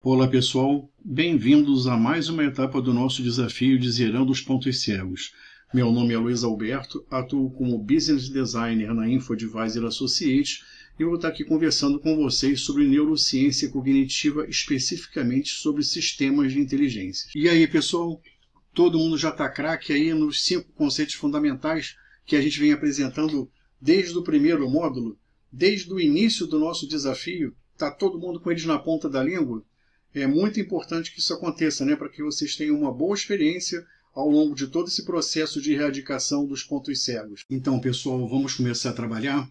Olá pessoal, bem-vindos a mais uma etapa do nosso desafio de Zerando os Pontos Cegos. Meu nome é Luiz Alberto, atuo como Business Designer na InfoAdvisor Associates e vou estar aqui conversando com vocês sobre neurociência cognitiva, especificamente sobre sistemas de inteligência. E aí pessoal, todo mundo já está craque aí nos 5 conceitos fundamentais que a gente vem apresentando desde o primeiro módulo, desde o início do nosso desafio? Está todo mundo com eles na ponta da língua? É muito importante que isso aconteça, né, para que vocês tenham uma boa experiência ao longo de todo esse processo de erradicação dos pontos cegos. Então, pessoal, vamos começar a trabalhar.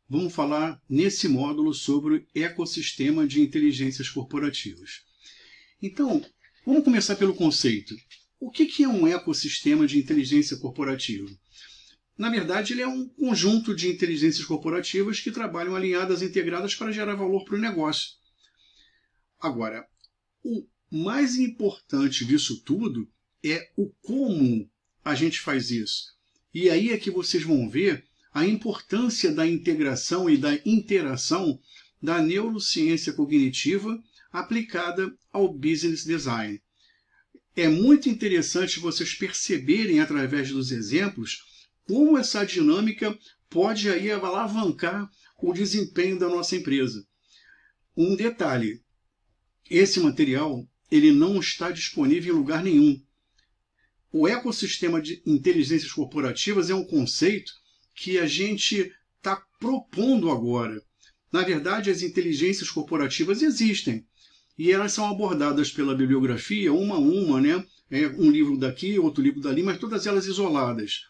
Vamos falar nesse módulo sobre ecossistema de inteligências corporativas. Então, vamos começar pelo conceito. O que é um ecossistema de inteligência corporativa? Na verdade, ele é um conjunto de inteligências corporativas que trabalham alinhadas e integradas para gerar valor para o negócio. Agora, o mais importante disso tudo é o como a gente faz isso. E aí é que vocês vão ver a importância da integração e da interação da neurociência cognitiva aplicada ao business design. É muito interessante vocês perceberem através dos exemplos como essa dinâmica pode aí alavancar o desempenho da nossa empresa. Um detalhe: esse material ele não está disponível em lugar nenhum. O ecossistema de inteligências corporativas é um conceito que a gente está propondo agora. Na verdade, as inteligências corporativas existem e elas são abordadas pela bibliografia uma a uma, né? Um livro daqui, outro livro dali, mas todas elas isoladas.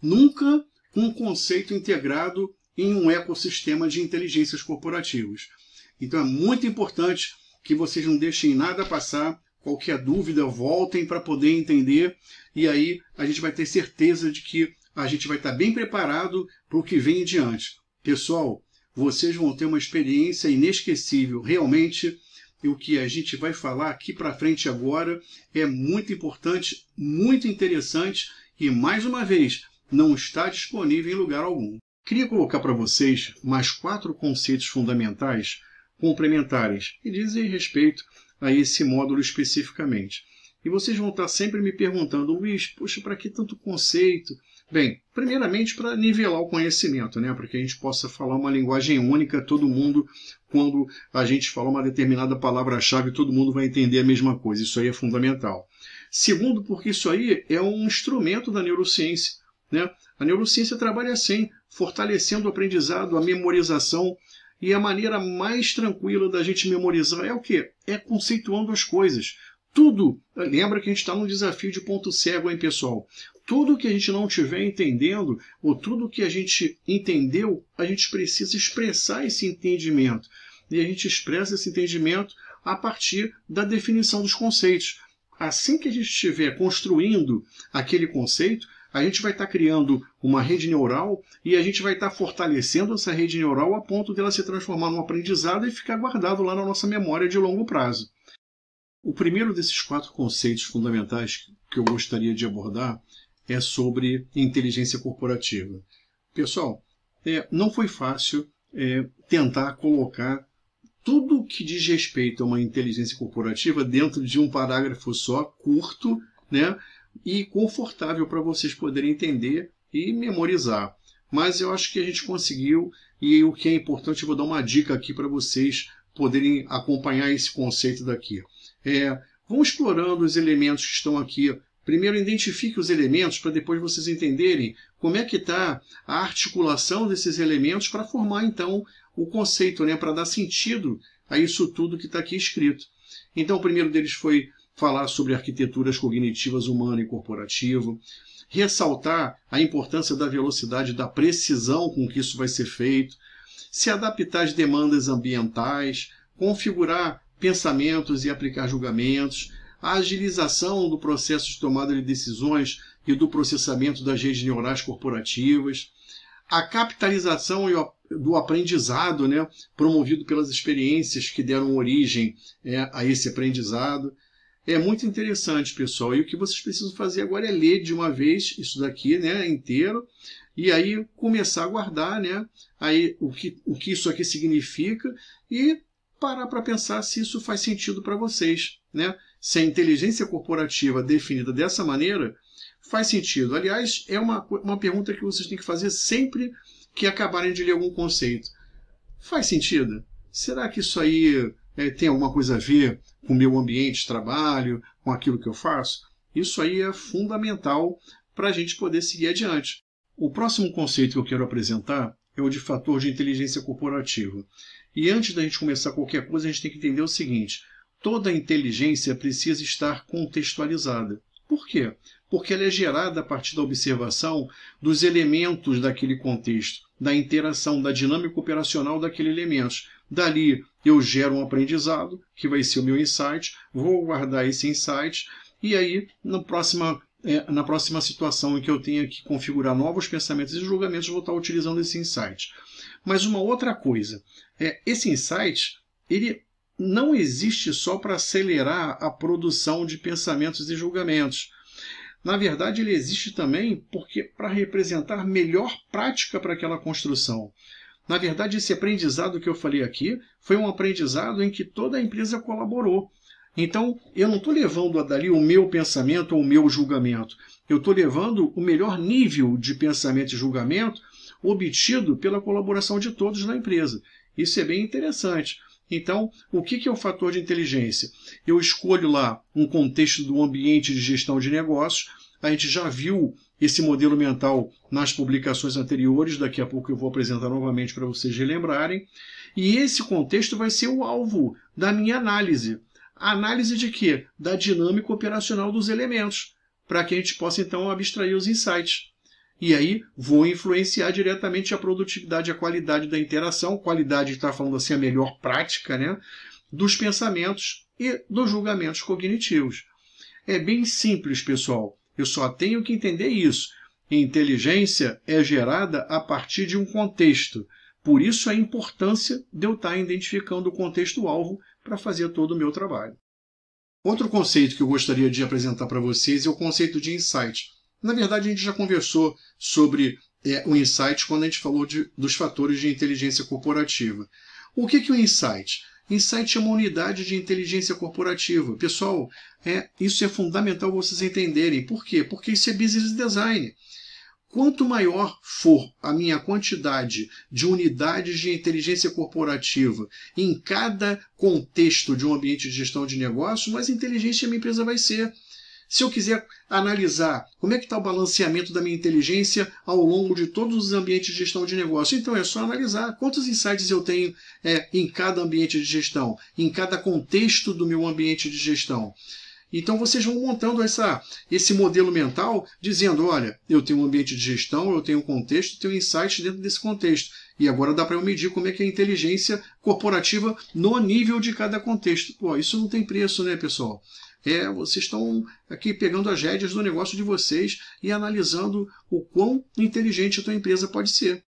Nunca um conceito integrado em um ecossistema de inteligências corporativas. Então é muito importante que vocês não deixem nada passar, qualquer dúvida, voltem para poder entender, e aí a gente vai ter certeza de que a gente vai estar bem preparado para o que vem em diante. Pessoal, vocês vão ter uma experiência inesquecível, realmente, e o que a gente vai falar aqui para frente agora é muito importante, muito interessante, e mais uma vez, não está disponível em lugar algum. Queria colocar para vocês mais 4 conceitos fundamentais complementares que dizem respeito a esse módulo especificamente. E vocês vão estar sempre me perguntando: Luiz, poxa, para que tanto conceito? Bem, primeiramente para nivelar o conhecimento, né? Para que a gente possa falar uma linguagem única, todo mundo, quando a gente fala uma determinada palavra-chave, todo mundo vai entender a mesma coisa. Isso aí é fundamental. Segundo, porque isso aí é um instrumento da neurociência, né? A neurociência trabalha assim, fortalecendo o aprendizado, a memorização. E a maneira mais tranquila da gente memorizar é o quê? É conceituando as coisas. Tudo, lembra que a gente está num desafio de ponto cego, hein, pessoal? Tudo que a gente não estiver entendendo, ou tudo que a gente entendeu, a gente precisa expressar esse entendimento. E a gente expressa esse entendimento a partir da definição dos conceitos. Assim que a gente estiver construindo aquele conceito, a gente vai estar criando uma rede neural e a gente vai estar fortalecendo essa rede neural a ponto dela se transformar num aprendizado e ficar guardado lá na nossa memória de longo prazo. O primeiro desses 4 conceitos fundamentais que eu gostaria de abordar é sobre inteligência corporativa. Pessoal, não foi fácil tentar colocar tudo que diz respeito a uma inteligência corporativa dentro de um parágrafo só, curto, né? E confortável para vocês poderem entender e memorizar. Mas eu acho que a gente conseguiu, e o que é importante, eu vou dar uma dica aqui para vocês poderem acompanhar esse conceito daqui. Vão explorando os elementos que estão aqui. Primeiro, identifique os elementos para depois vocês entenderem como é que está a articulação desses elementos para formar, então, o conceito, né? Para dar sentido a isso tudo que está aqui escrito. Então, o primeiro deles foi falar sobre arquiteturas cognitivas humana e corporativa, ressaltar a importância da velocidade e da precisão com que isso vai ser feito, se adaptar às demandas ambientais, configurar pensamentos e aplicar julgamentos, a agilização do processo de tomada de decisões e do processamento das redes neurais corporativas, a capitalização do aprendizado, né, promovido pelas experiências que deram origem a esse aprendizado. É muito interessante, pessoal. E o que vocês precisam fazer agora é ler de uma vez isso daqui, né, inteiro, e aí começar a guardar, né, aí o que isso aqui significa e parar para pensar se isso faz sentido para vocês, né? Se a inteligência corporativa definida dessa maneira faz sentido. Aliás, é uma pergunta que vocês têm que fazer sempre que acabarem de ler algum conceito. Faz sentido? Será que isso aí tem alguma coisa a ver com o meu ambiente de trabalho, com aquilo que eu faço? Isso aí é fundamental para a gente poder seguir adiante. O próximo conceito que eu quero apresentar é o de fator de inteligência corporativa. E antes da gente começar qualquer coisa, a gente tem que entender o seguinte: toda inteligência precisa estar contextualizada. Por quê? Porque ela é gerada a partir da observação dos elementos daquele contexto, da interação, da dinâmica operacional daqueles elementos. Dali eu gero um aprendizado, que vai ser o meu insight, vou guardar esse insight, e aí na próxima situação em que eu tenha que configurar novos pensamentos e julgamentos, eu vou estar utilizando esse insight. Mas uma outra coisa, esse insight, ele não existe só para acelerar a produção de pensamentos e julgamentos. Na verdade, ele existe também para representar melhor prática para aquela construção. Na verdade, esse aprendizado que eu falei aqui foi um aprendizado em que toda a empresa colaborou. Então, eu não estou levando dali o meu pensamento ou o meu julgamento. Eu estou levando o melhor nível de pensamento e julgamento obtido pela colaboração de todos na empresa. Isso é bem interessante. Então, o que é o fator de inteligência? Eu escolho lá um contexto do ambiente de gestão de negócios. A gente já viu esse modelo mental nas publicações anteriores, daqui a pouco eu vou apresentar novamente para vocês relembrarem. E esse contexto vai ser o alvo da minha análise. A análise de quê? Da dinâmica operacional dos elementos, para que a gente possa então abstrair os insights. E aí vou influenciar diretamente a produtividade, a qualidade da interação, qualidade está falando assim a melhor prática, né, dos pensamentos e dos julgamentos cognitivos. É bem simples, pessoal. Eu só tenho que entender isso. Inteligência é gerada a partir de um contexto. Por isso a importância de eu estar identificando o contexto-alvo para fazer todo o meu trabalho. Outro conceito que eu gostaria de apresentar para vocês é o conceito de insight. Na verdade, a gente já conversou sobre o insight quando a gente falou dos fatores de inteligência corporativa. O que é o insight? Insight é uma unidade de inteligência corporativa. Pessoal, isso é fundamental vocês entenderem. Por quê? Porque isso é business design. Quanto maior for a minha quantidade de unidades de inteligência corporativa em cada contexto de um ambiente de gestão de negócio, mais inteligente a minha empresa vai ser. Se eu quiser analisar como é que está o balanceamento da minha inteligência ao longo de todos os ambientes de gestão de negócio, então é só analisar quantos insights eu tenho em cada ambiente de gestão, em cada contexto do meu ambiente de gestão. Então vocês vão montando esse modelo mental dizendo, olha, eu tenho um ambiente de gestão, eu tenho um contexto, tenho insights dentro desse contexto. E agora dá para eu medir como é que é a inteligência corporativa no nível de cada contexto. Pô, isso não tem preço, né, pessoal? Vocês estão aqui pegando as rédeas do negócio de vocês e analisando o quão inteligente a tua empresa pode ser.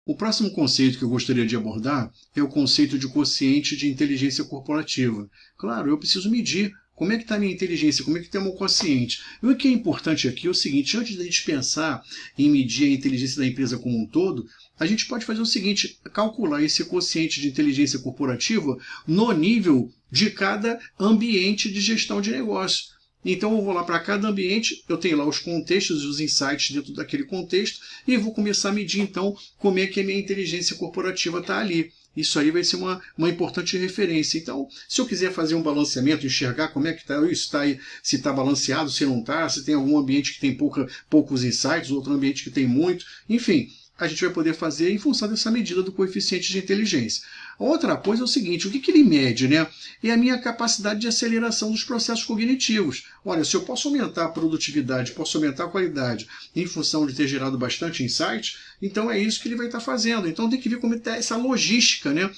O próximo conceito que eu gostaria de abordar é o conceito de quociente de inteligência corporativa. Claro, eu preciso medir como é que está a minha inteligência, como é que está o meu quociente. E o que é importante aqui é o seguinte, antes da gente pensar em medir a inteligência da empresa como um todo, a gente pode fazer o seguinte, calcular esse quociente de inteligência corporativa no nível de cada ambiente de gestão de negócio. Então eu vou lá para cada ambiente, eu tenho lá os contextos e os insights dentro daquele contexto e vou começar a medir então como é que a minha inteligência corporativa está ali. Isso aí vai ser uma importante referência. Então, se eu quiser fazer um balanceamento, enxergar como é que está aí, se está balanceado, se não está, se tem algum ambiente que tem poucos insights, outro ambiente que tem muito, enfim, a gente vai poder fazer em função dessa medida do coeficiente de inteligência. A outra coisa é o seguinte, o que ele mede, né? É a minha capacidade de aceleração dos processos cognitivos. Olha, se eu posso aumentar a produtividade, posso aumentar a qualidade em função de ter gerado bastante insight, então é isso que ele vai estar fazendo. Então tem que ver como está essa logística, né?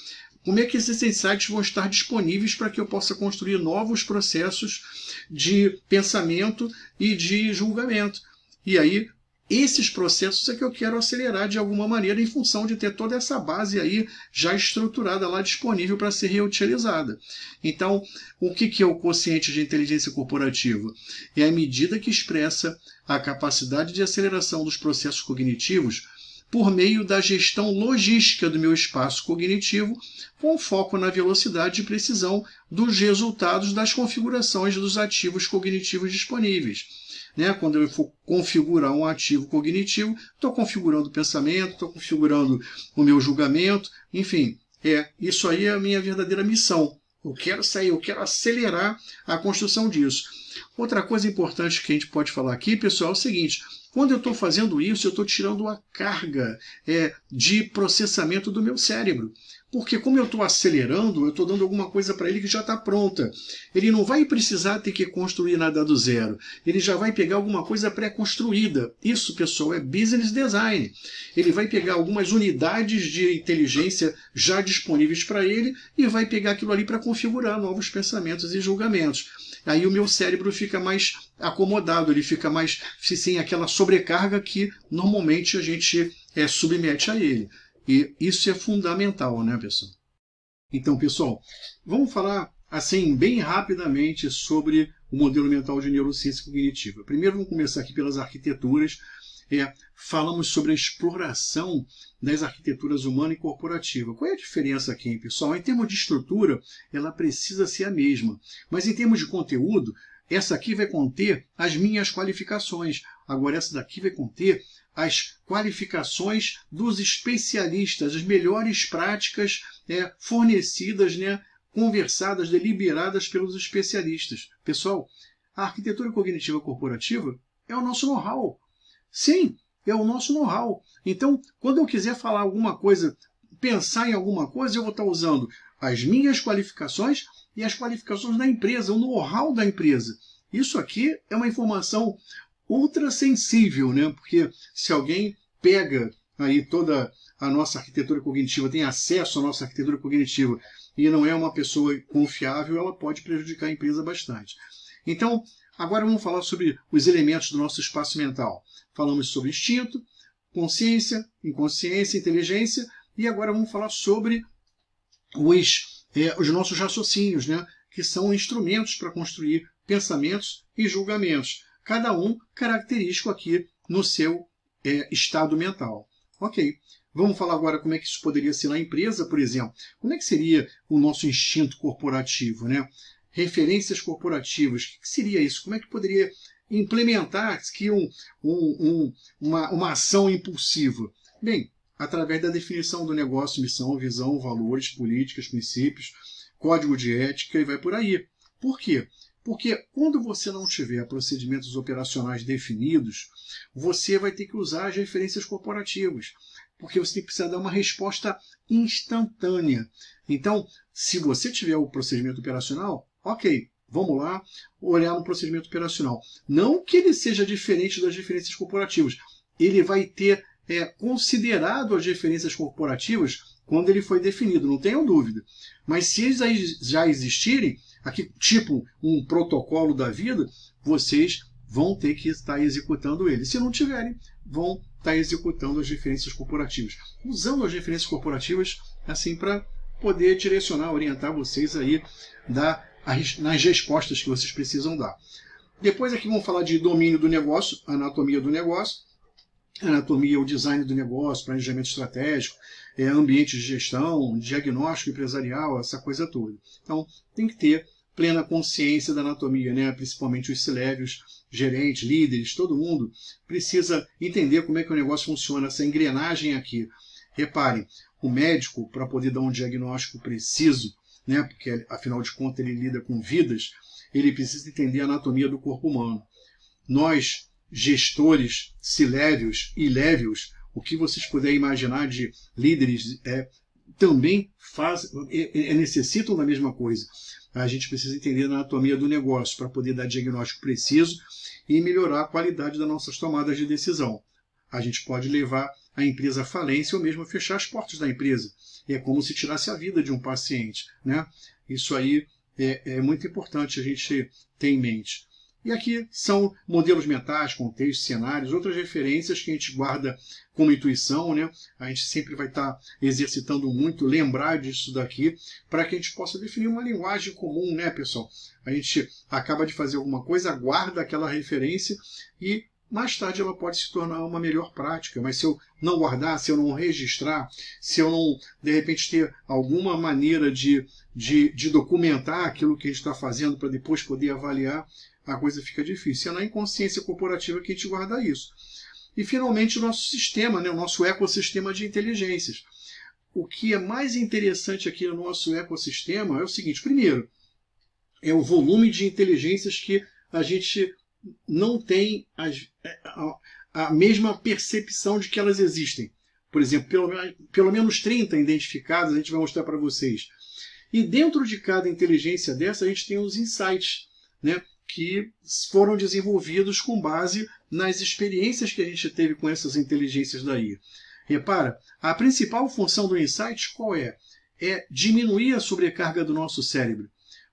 Como é que esses insights vão estar disponíveis para que eu possa construir novos processos de pensamento e de julgamento. E aí, esses processos é que eu quero acelerar de alguma maneira em função de ter toda essa base aí já estruturada lá disponível para ser reutilizada. Então, o que é o quociente de inteligência corporativa? É a medida que expressa a capacidade de aceleração dos processos cognitivos por meio da gestão logística do meu espaço cognitivo, com foco na velocidade e precisão dos resultados das configurações dos ativos cognitivos disponíveis. Quando eu for configurar um ativo cognitivo, estou configurando o pensamento, estou configurando o meu julgamento, enfim, isso aí é a minha verdadeira missão. Eu quero acelerar a construção disso. Outra coisa importante que a gente pode falar aqui, pessoal, é o seguinte: quando eu estou fazendo isso, eu estou tirando a carga de processamento do meu cérebro. Porque como eu estou acelerando, eu estou dando alguma coisa para ele que já está pronta. Ele não vai precisar ter que construir nada do zero. Ele já vai pegar alguma coisa pré-construída. Isso, pessoal, é business design. Ele vai pegar algumas unidades de inteligência já disponíveis para ele e vai pegar aquilo ali para configurar novos pensamentos e julgamentos. Aí o meu cérebro fica mais acomodado, ele fica mais sem aquela sobrecarga que normalmente a gente submete a ele. E isso é fundamental, né, pessoal? Então, pessoal, vamos falar assim bem rapidamente sobre o modelo mental de neurociência cognitiva. Primeiro vamos começar aqui pelas arquiteturas. Falamos sobre a exploração das arquiteturas humana e corporativa. Qual é a diferença aqui, pessoal? Em termos de estrutura, ela precisa ser a mesma. Mas em termos de conteúdo, essa aqui vai conter as minhas qualificações. Agora, essa daqui vai conter as qualificações dos especialistas, as melhores práticas fornecidas, conversadas, deliberadas pelos especialistas. Pessoal, a arquitetura cognitiva corporativa é o nosso know-how. Sim, é o nosso know-how. Então, quando eu quiser falar alguma coisa, pensar em alguma coisa, eu vou estar usando as minhas qualificações e as qualificações da empresa, o know-how da empresa. Isso aqui é uma informação ultra sensível, porque se alguém pega aí toda a nossa arquitetura cognitiva, tem acesso à nossa arquitetura cognitiva e não é uma pessoa confiável, ela pode prejudicar a empresa bastante. Então, agora vamos falar sobre os elementos do nosso espaço mental. Falamos sobre instinto, consciência, inconsciência, inteligência, e agora vamos falar sobre os nossos raciocínios, que são instrumentos para construir pensamentos e julgamentos. Cada um característico aqui no seu estado mental. Ok, vamos falar agora como é que isso poderia ser na empresa, por exemplo. Como é que seria o nosso instinto corporativo? Referências corporativas, o que seria isso? Como é que poderia implementar aqui uma ação impulsiva? Bem, através da definição do negócio, missão, visão, valores, políticas, princípios, código de ética e vai por aí. Por quê? Porque quando você não tiver procedimentos operacionais definidos, você vai ter que usar as referências corporativas, porque você precisa dar uma resposta instantânea. Então, se você tiver o procedimento operacional, ok, vamos lá olhar no procedimento operacional. Não que ele seja diferente das referências corporativas, ele vai ter considerado as referências corporativas quando ele foi definido, não tenham dúvida. Mas se eles já existirem, aqui tipo um protocolo da vida, vocês vão ter que estar executando ele. Se não tiverem, vão estar executando as referências corporativas. Usando as referências corporativas assim para poder direcionar, orientar vocês aí nas respostas que vocês precisam dar. Depois aqui vamos falar de domínio do negócio, anatomia do negócio. Anatomia, o design do negócio, planejamento estratégico, ambiente de gestão, diagnóstico empresarial, essa coisa toda. Então, tem que ter plena consciência da anatomia, principalmente os C-levels, gerentes, líderes, todo mundo precisa entender como é que o negócio funciona, essa engrenagem aqui. Reparem, o médico, para poder dar um diagnóstico preciso, porque afinal de contas ele lida com vidas, ele precisa entender a anatomia do corpo humano. Nós, gestores, C-levels e levels, o que vocês puderem imaginar de líderes também necessitam da mesma coisa. A gente precisa entender a anatomia do negócio para poder dar diagnóstico preciso e melhorar a qualidade das nossas tomadas de decisão. A gente pode levar a empresa à falência ou mesmo a fechar as portas da empresa. É como se tirasse a vida de um paciente. Isso aí é muito importante a gente ter em mente. E aqui são modelos mentais, contextos, cenários, outras referências que a gente guarda como intuição, A gente sempre vai estar exercitando muito, lembrar disso daqui, para que a gente possa definir uma linguagem comum, pessoal? A gente acaba de fazer alguma coisa, guarda aquela referência e mais tarde ela pode se tornar uma melhor prática. Mas se eu não guardar, se eu não registrar, se eu não, de repente, ter alguma maneira de documentar aquilo que a gente está fazendo para depois poder avaliar, a coisa fica difícil. É na inconsciência corporativa que a gente guarda isso. E, finalmente, o nosso sistema, né, o nosso ecossistema de inteligências. O que é mais interessante aqui no nosso ecossistema é o seguinte: primeiro, é o volume de inteligências que a gente não tem a mesma percepção de que elas existem. Por exemplo, pelo menos 30 identificadas, a gente vai mostrar para vocês. E dentro de cada inteligência dessa, a gente tem os insights, né, que foram desenvolvidos com base nas experiências que a gente teve com essas inteligências daí. Repara, a principal função do insight qual é? É diminuir a sobrecarga do nosso cérebro.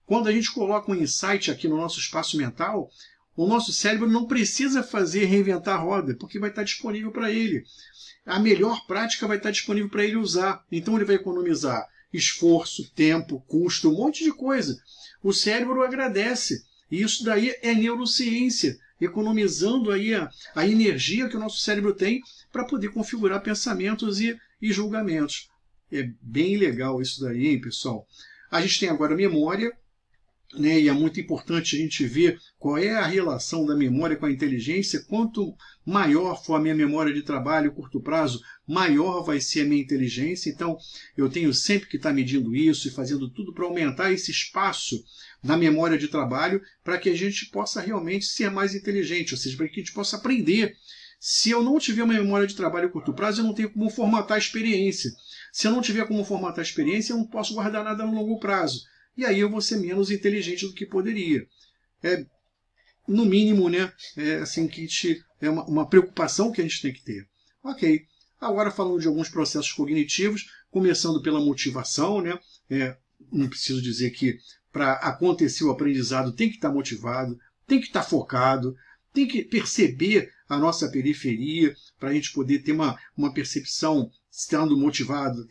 Quando a gente coloca um insight aqui no nosso espaço mental, o nosso cérebro não precisa reinventar a roda, porque vai estar disponível para ele. A melhor prática vai estar disponível para ele usar. Então ele vai economizar esforço, tempo, custo, um monte de coisa. O cérebro agradece. E isso daí é neurociência, economizando aí a energia que o nosso cérebro tem para poder configurar pensamentos e julgamentos. É bem legal isso daí, hein, pessoal? A gente tem agora a memória, né, e é muito importante a gente ver qual é a relação da memória com a inteligência. Quanto maior for a minha memória de trabalho a curto prazo, maior vai ser a minha inteligência. Então, eu tenho sempre que estar medindo isso e fazendo tudo para aumentar esse espaço na memória de trabalho para que a gente possa realmente ser mais inteligente, ou seja, para que a gente possa aprender. Se eu não tiver uma memória de trabalho a curto prazo, eu não tenho como formatar a experiência. Se eu não tiver como formatar a experiência, eu não posso guardar nada no longo prazo. E aí eu vou ser menos inteligente do que poderia. No mínimo, né, assim que é uma preocupação que a gente tem que ter. Ok. Agora falando de alguns processos cognitivos, começando pela motivação, né? Não preciso dizer que para acontecer o aprendizado tem que estar motivado, tem que estar focado, tem que perceber a nossa periferia para a gente poder ter uma percepção, estando motivado,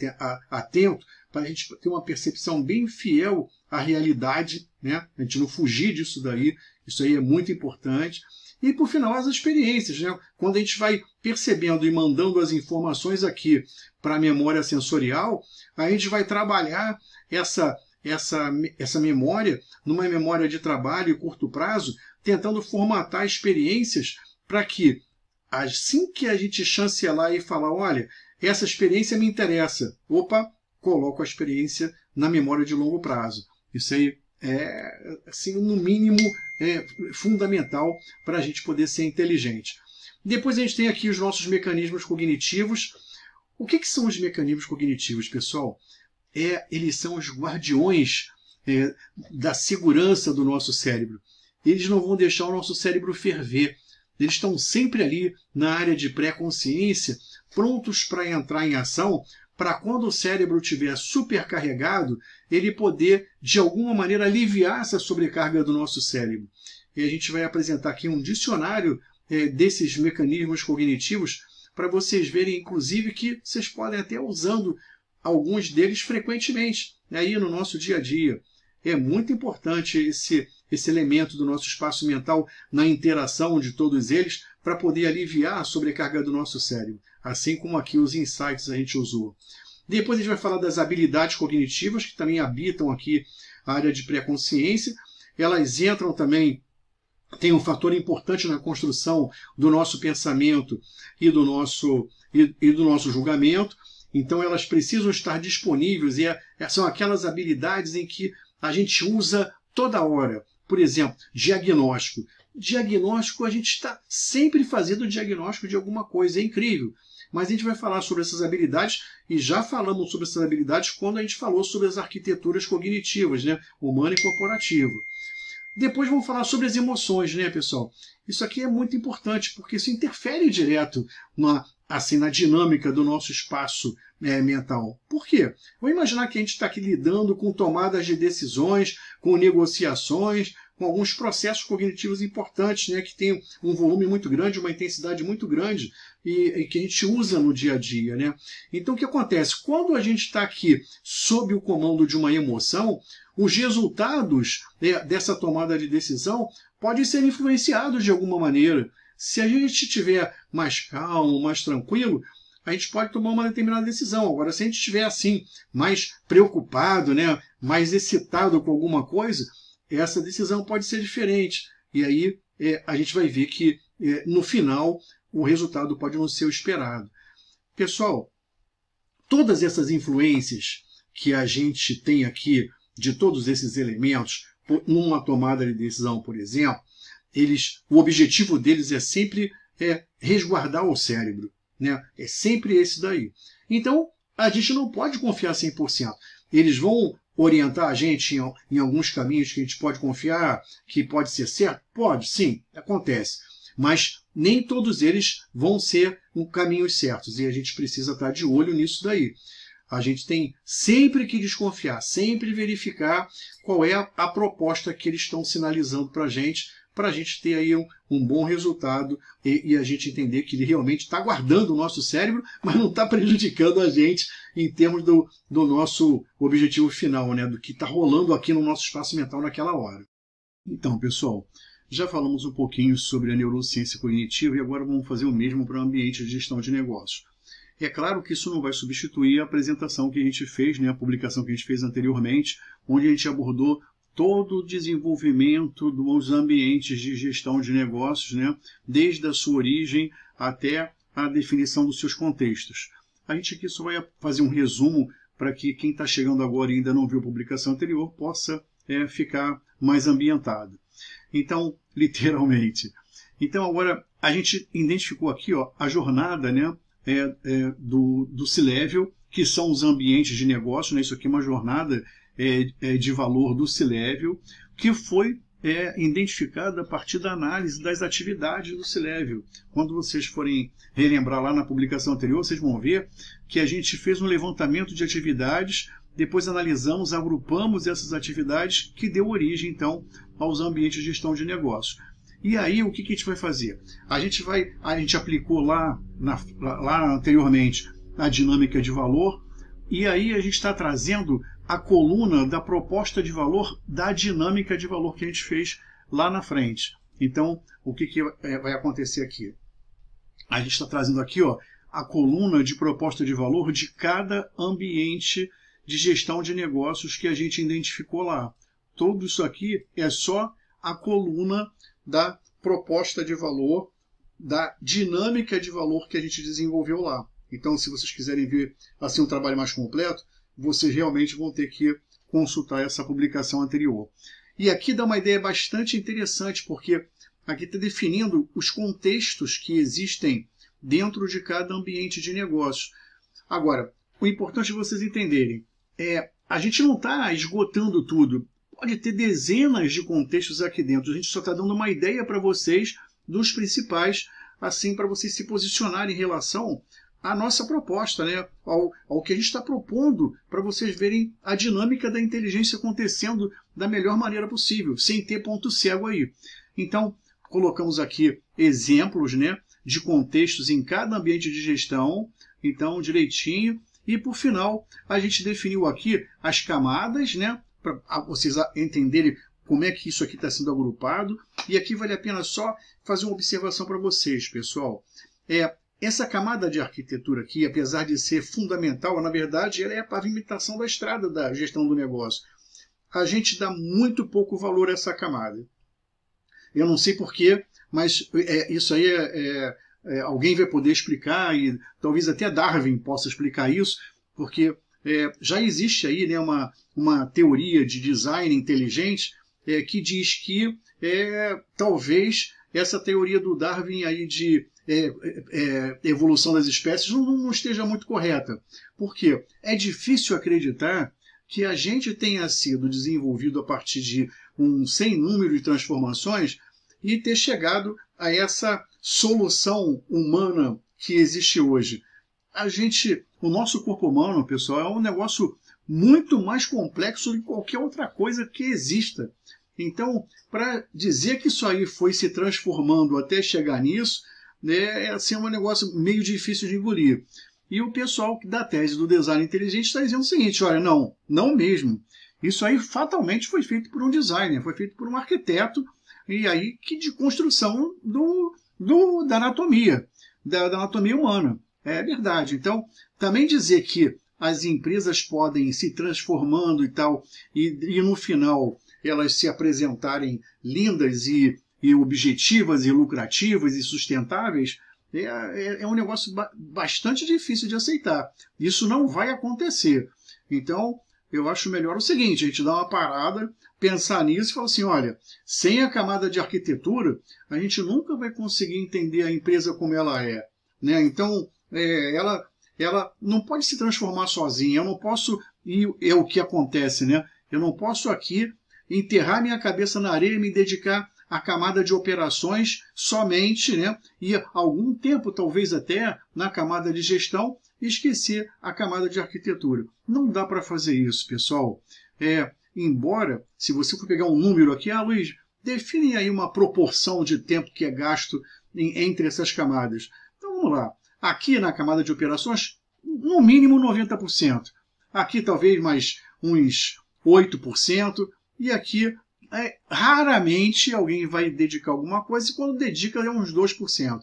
atento, para a gente ter uma percepção bem fiel à realidade, né? A gente não fugir disso daí, isso aí é muito importante. E, por final, as experiências, né? Quando a gente vai percebendo e mandando as informações aqui para a memória sensorial, a gente vai trabalhar essa memória numa memória de trabalho e curto prazo, tentando formatar experiências para que, assim que a gente chancelar e falar, olha, essa experiência me interessa, opa, coloco a experiência na memória de longo prazo. Isso aí é, assim, no mínimo, fundamental para a gente poder ser inteligente. Depois a gente tem aqui os nossos mecanismos cognitivos. O que são os mecanismos cognitivos, pessoal? Eles são os guardiões da segurança do nosso cérebro. Eles não vão deixar o nosso cérebro ferver. Eles estão sempre ali na área de pré-consciência, prontos para entrar em ação, para quando o cérebro estiver supercarregado, ele poder, de alguma maneira, aliviar essa sobrecarga do nosso cérebro. E a gente vai apresentar aqui um dicionário desses mecanismos cognitivos, para vocês verem, inclusive, que vocês podem até usando alguns deles frequentemente, aí no nosso dia a dia. É muito importante esse elemento do nosso espaço mental na interação de todos eles para poder aliviar a sobrecarga do nosso cérebro, assim como aqui os insights a gente usou. Depois a gente vai falar das habilidades cognitivas, que também habitam aqui a área de pré-consciência. Elas entram também, tem um fator importante na construção do nosso pensamento e do nosso julgamento. Então elas precisam estar disponíveis e são aquelas habilidades em que a gente usa toda hora. Por exemplo, diagnóstico. Diagnóstico, a gente está sempre fazendo diagnóstico de alguma coisa, é incrível. Mas a gente vai falar sobre essas habilidades e já falamos sobre essas habilidades quando a gente falou sobre as arquiteturas cognitivas, né? Humana e corporativa. Depois vamos falar sobre as emoções, né, pessoal? Isso aqui é muito importante, porque isso interfere direto na dinâmica do nosso espaço mental. Por quê? Vamos imaginar que a gente está aqui lidando com tomadas de decisões, com negociações, com alguns processos cognitivos importantes, né, que tem um volume muito grande, uma intensidade muito grande e que a gente usa no dia a dia, né? Então, o que acontece? Quando a gente está aqui sob o comando de uma emoção, os resultados dessa tomada de decisão podem ser influenciados de alguma maneira. Se a gente estiver mais calmo, mais tranquilo, a gente pode tomar uma determinada decisão. Agora, se a gente estiver assim, mais preocupado, né, mais excitado com alguma coisa, essa decisão pode ser diferente. E aí a gente vai ver que, no final, o resultado pode não ser o esperado. Pessoal, todas essas influências que a gente tem aqui, de todos esses elementos, numa tomada de decisão, por exemplo, o objetivo deles é sempre resguardar o cérebro, né? É sempre esse daí. Então, a gente não pode confiar 100%. Eles vão orientar a gente em alguns caminhos que a gente pode confiar, que pode ser certo? Pode, sim, acontece. Mas nem todos eles vão ser caminhos certos, e a gente precisa estar de olho nisso daí. A gente tem sempre que desconfiar, sempre verificar qual é a proposta que eles estão sinalizando para a gente ter aí um bom resultado e a gente entender que ele realmente está guardando o nosso cérebro, mas não está prejudicando a gente em termos do nosso objetivo final, né? Do que está rolando aqui no nosso espaço mental naquela hora. Então, pessoal, já falamos um pouquinho sobre a neurociência cognitiva e agora vamos fazer o mesmo para o ambiente de gestão de negócios. É claro que isso não vai substituir a apresentação que a gente fez, né, a publicação que a gente fez anteriormente, onde a gente abordou todo o desenvolvimento dos ambientes de gestão de negócios, né, desde a sua origem até a definição dos seus contextos. A gente aqui só vai fazer um resumo para que quem está chegando agora e ainda não viu a publicação anterior possa ficar mais ambientado. Então, literalmente. Então, agora, a gente identificou aqui a jornada, né, do C-Level, que são os ambientes de negócio, né? Isso aqui é uma jornada de valor do C-Level, que foi identificada a partir da análise das atividades do C-Level. Quando vocês forem relembrar lá na publicação anterior, vocês vão ver que a gente fez um levantamento de atividades, depois analisamos, agrupamos essas atividades, que deu origem, então, aos ambientes de gestão de negócios. E aí, o que a gente vai fazer? A gente aplicou lá anteriormente a dinâmica de valor, e aí a gente está trazendo a coluna da proposta de valor da dinâmica de valor que a gente fez lá na frente. Então, o que vai acontecer aqui? A gente está trazendo aqui a coluna de proposta de valor de cada ambiente de gestão de negócios que a gente identificou lá. Tudo isso aqui é só a coluna da proposta de valor, da dinâmica de valor que a gente desenvolveu lá. Então, se vocês quiserem ver assim um trabalho mais completo, vocês realmente vão ter que consultar essa publicação anterior. E aqui dá uma ideia bastante interessante, porque aqui está definindo os contextos que existem dentro de cada ambiente de negócio. Agora, o importante é vocês entenderem, a gente não está esgotando tudo. Pode ter dezenas de contextos aqui dentro. A gente só está dando uma ideia para vocês dos principais, assim, para vocês se posicionarem em relação à nossa proposta, né? ao que a gente está propondo, para vocês verem a dinâmica da inteligência acontecendo da melhor maneira possível, sem ter ponto cego aí. Então, colocamos aqui exemplos, né, de contextos em cada ambiente de gestão, então, direitinho. E, por final, a gente definiu aqui as camadas, né, para vocês entenderem como é que isso aqui está sendo agrupado. E aqui vale a pena só fazer uma observação para vocês, pessoal. Essa camada de arquitetura aqui, apesar de ser fundamental, na verdade, ela é a pavimentação da estrada da gestão do negócio. A gente dá muito pouco valor a essa camada. Eu não sei porquê, mas isso aí alguém vai poder explicar, e talvez até Darwin possa explicar isso, porque já existe aí, né, uma teoria de design inteligente que diz que talvez essa teoria do Darwin aí de evolução das espécies não esteja muito correta. Por quê? É difícil acreditar que a gente tenha sido desenvolvido a partir de um sem número de transformações e ter chegado a essa solução humana que existe hoje. O nosso corpo humano, pessoal, é um negócio muito mais complexo do que qualquer outra coisa que exista. Então, para dizer que isso aí foi se transformando até chegar nisso, é assim, um negócio meio difícil de engolir. E o pessoal da tese do design inteligente está dizendo o seguinte: olha, não mesmo. Isso aí fatalmente foi feito por um designer, foi feito por um arquiteto, e aí que de construção da anatomia, da anatomia humana. É verdade. Então, também dizer que as empresas podem se transformando e tal, e no final elas se apresentarem lindas e objetivas e lucrativas e sustentáveis, é um negócio bastante difícil de aceitar. Isso não vai acontecer. Então, eu acho melhor o seguinte, a gente dá uma parada, pensar nisso e falar assim, olha, sem a camada de arquitetura, a gente nunca vai conseguir entender a empresa como ela é. Né? Então, ela não pode se transformar sozinha. Eu não posso, e é o que acontece, né? Eu não posso aqui enterrar minha cabeça na areia e me dedicar à camada de operações somente, né? E algum tempo, talvez até, na camada de gestão, esquecer a camada de arquitetura. Não dá para fazer isso, pessoal. Embora, se você for pegar um número aqui, Luiz, define aí uma proporção de tempo que é gasto entre essas camadas. Então, vamos lá. Aqui na camada de operações, no mínimo 90%. Aqui talvez mais uns 8%. E aqui, raramente alguém vai dedicar alguma coisa, e quando dedica é uns 2%.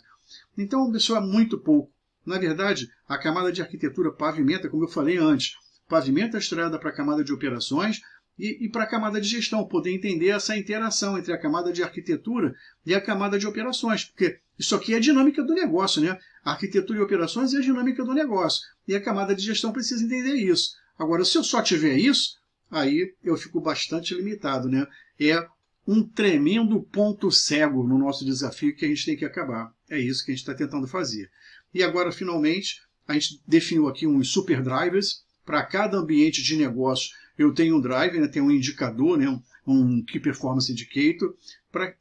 Então, pessoal, é muito pouco. Na verdade, a camada de arquitetura pavimenta, como eu falei antes, pavimenta a estrada para a camada de operações e para a camada de gestão, poder entender essa interação entre a camada de arquitetura e a camada de operações, porque isso aqui é a dinâmica do negócio, né? A arquitetura e operações é a dinâmica do negócio, e a camada de gestão precisa entender isso. Agora, se eu só tiver isso, aí eu fico bastante limitado, né? É um tremendo ponto cego no nosso desafio que a gente tem que acabar. É isso que a gente está tentando fazer. E agora, finalmente, a gente definiu aqui uns super drivers. Para cada ambiente de negócio, eu tenho um driver, né? Tem um indicador, né? Um Key Performance Indicator,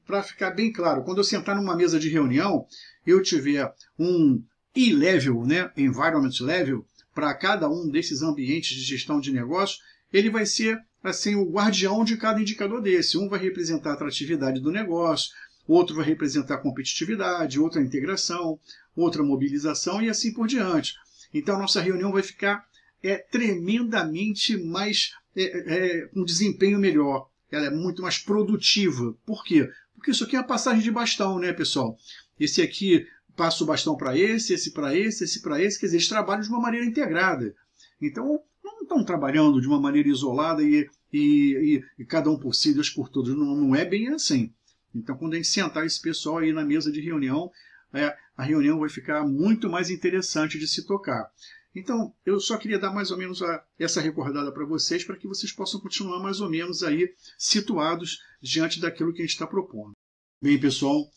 para ficar bem claro. Quando eu sentar numa mesa de reunião, eu tiver um E-Level, né? Environment Level, para cada um desses ambientes de gestão de negócio, ele vai ser assim, o guardião de cada indicador desse. Um vai representar a atratividade do negócio, outro vai representar a competitividade, outra a integração, outra a mobilização e assim por diante. Então, a nossa reunião vai ficar tremendamente mais, com desempenho melhor. Ela é muito mais produtiva. Por quê? Porque isso aqui é uma passagem de bastão, né, pessoal? Esse aqui passa o bastão para esse para esse para esse. Quer dizer, eles trabalham de uma maneira integrada. Então, não estão trabalhando de uma maneira isolada e cada um por si, Deus por todos. Não é bem assim. Então, quando a gente sentar esse pessoal aí na mesa de reunião, a reunião vai ficar muito mais interessante de se tocar. Então, eu só queria dar mais ou menos essa recordada para vocês, para que vocês possam continuar mais ou menos aí situados diante daquilo que a gente está propondo. Bem, pessoal,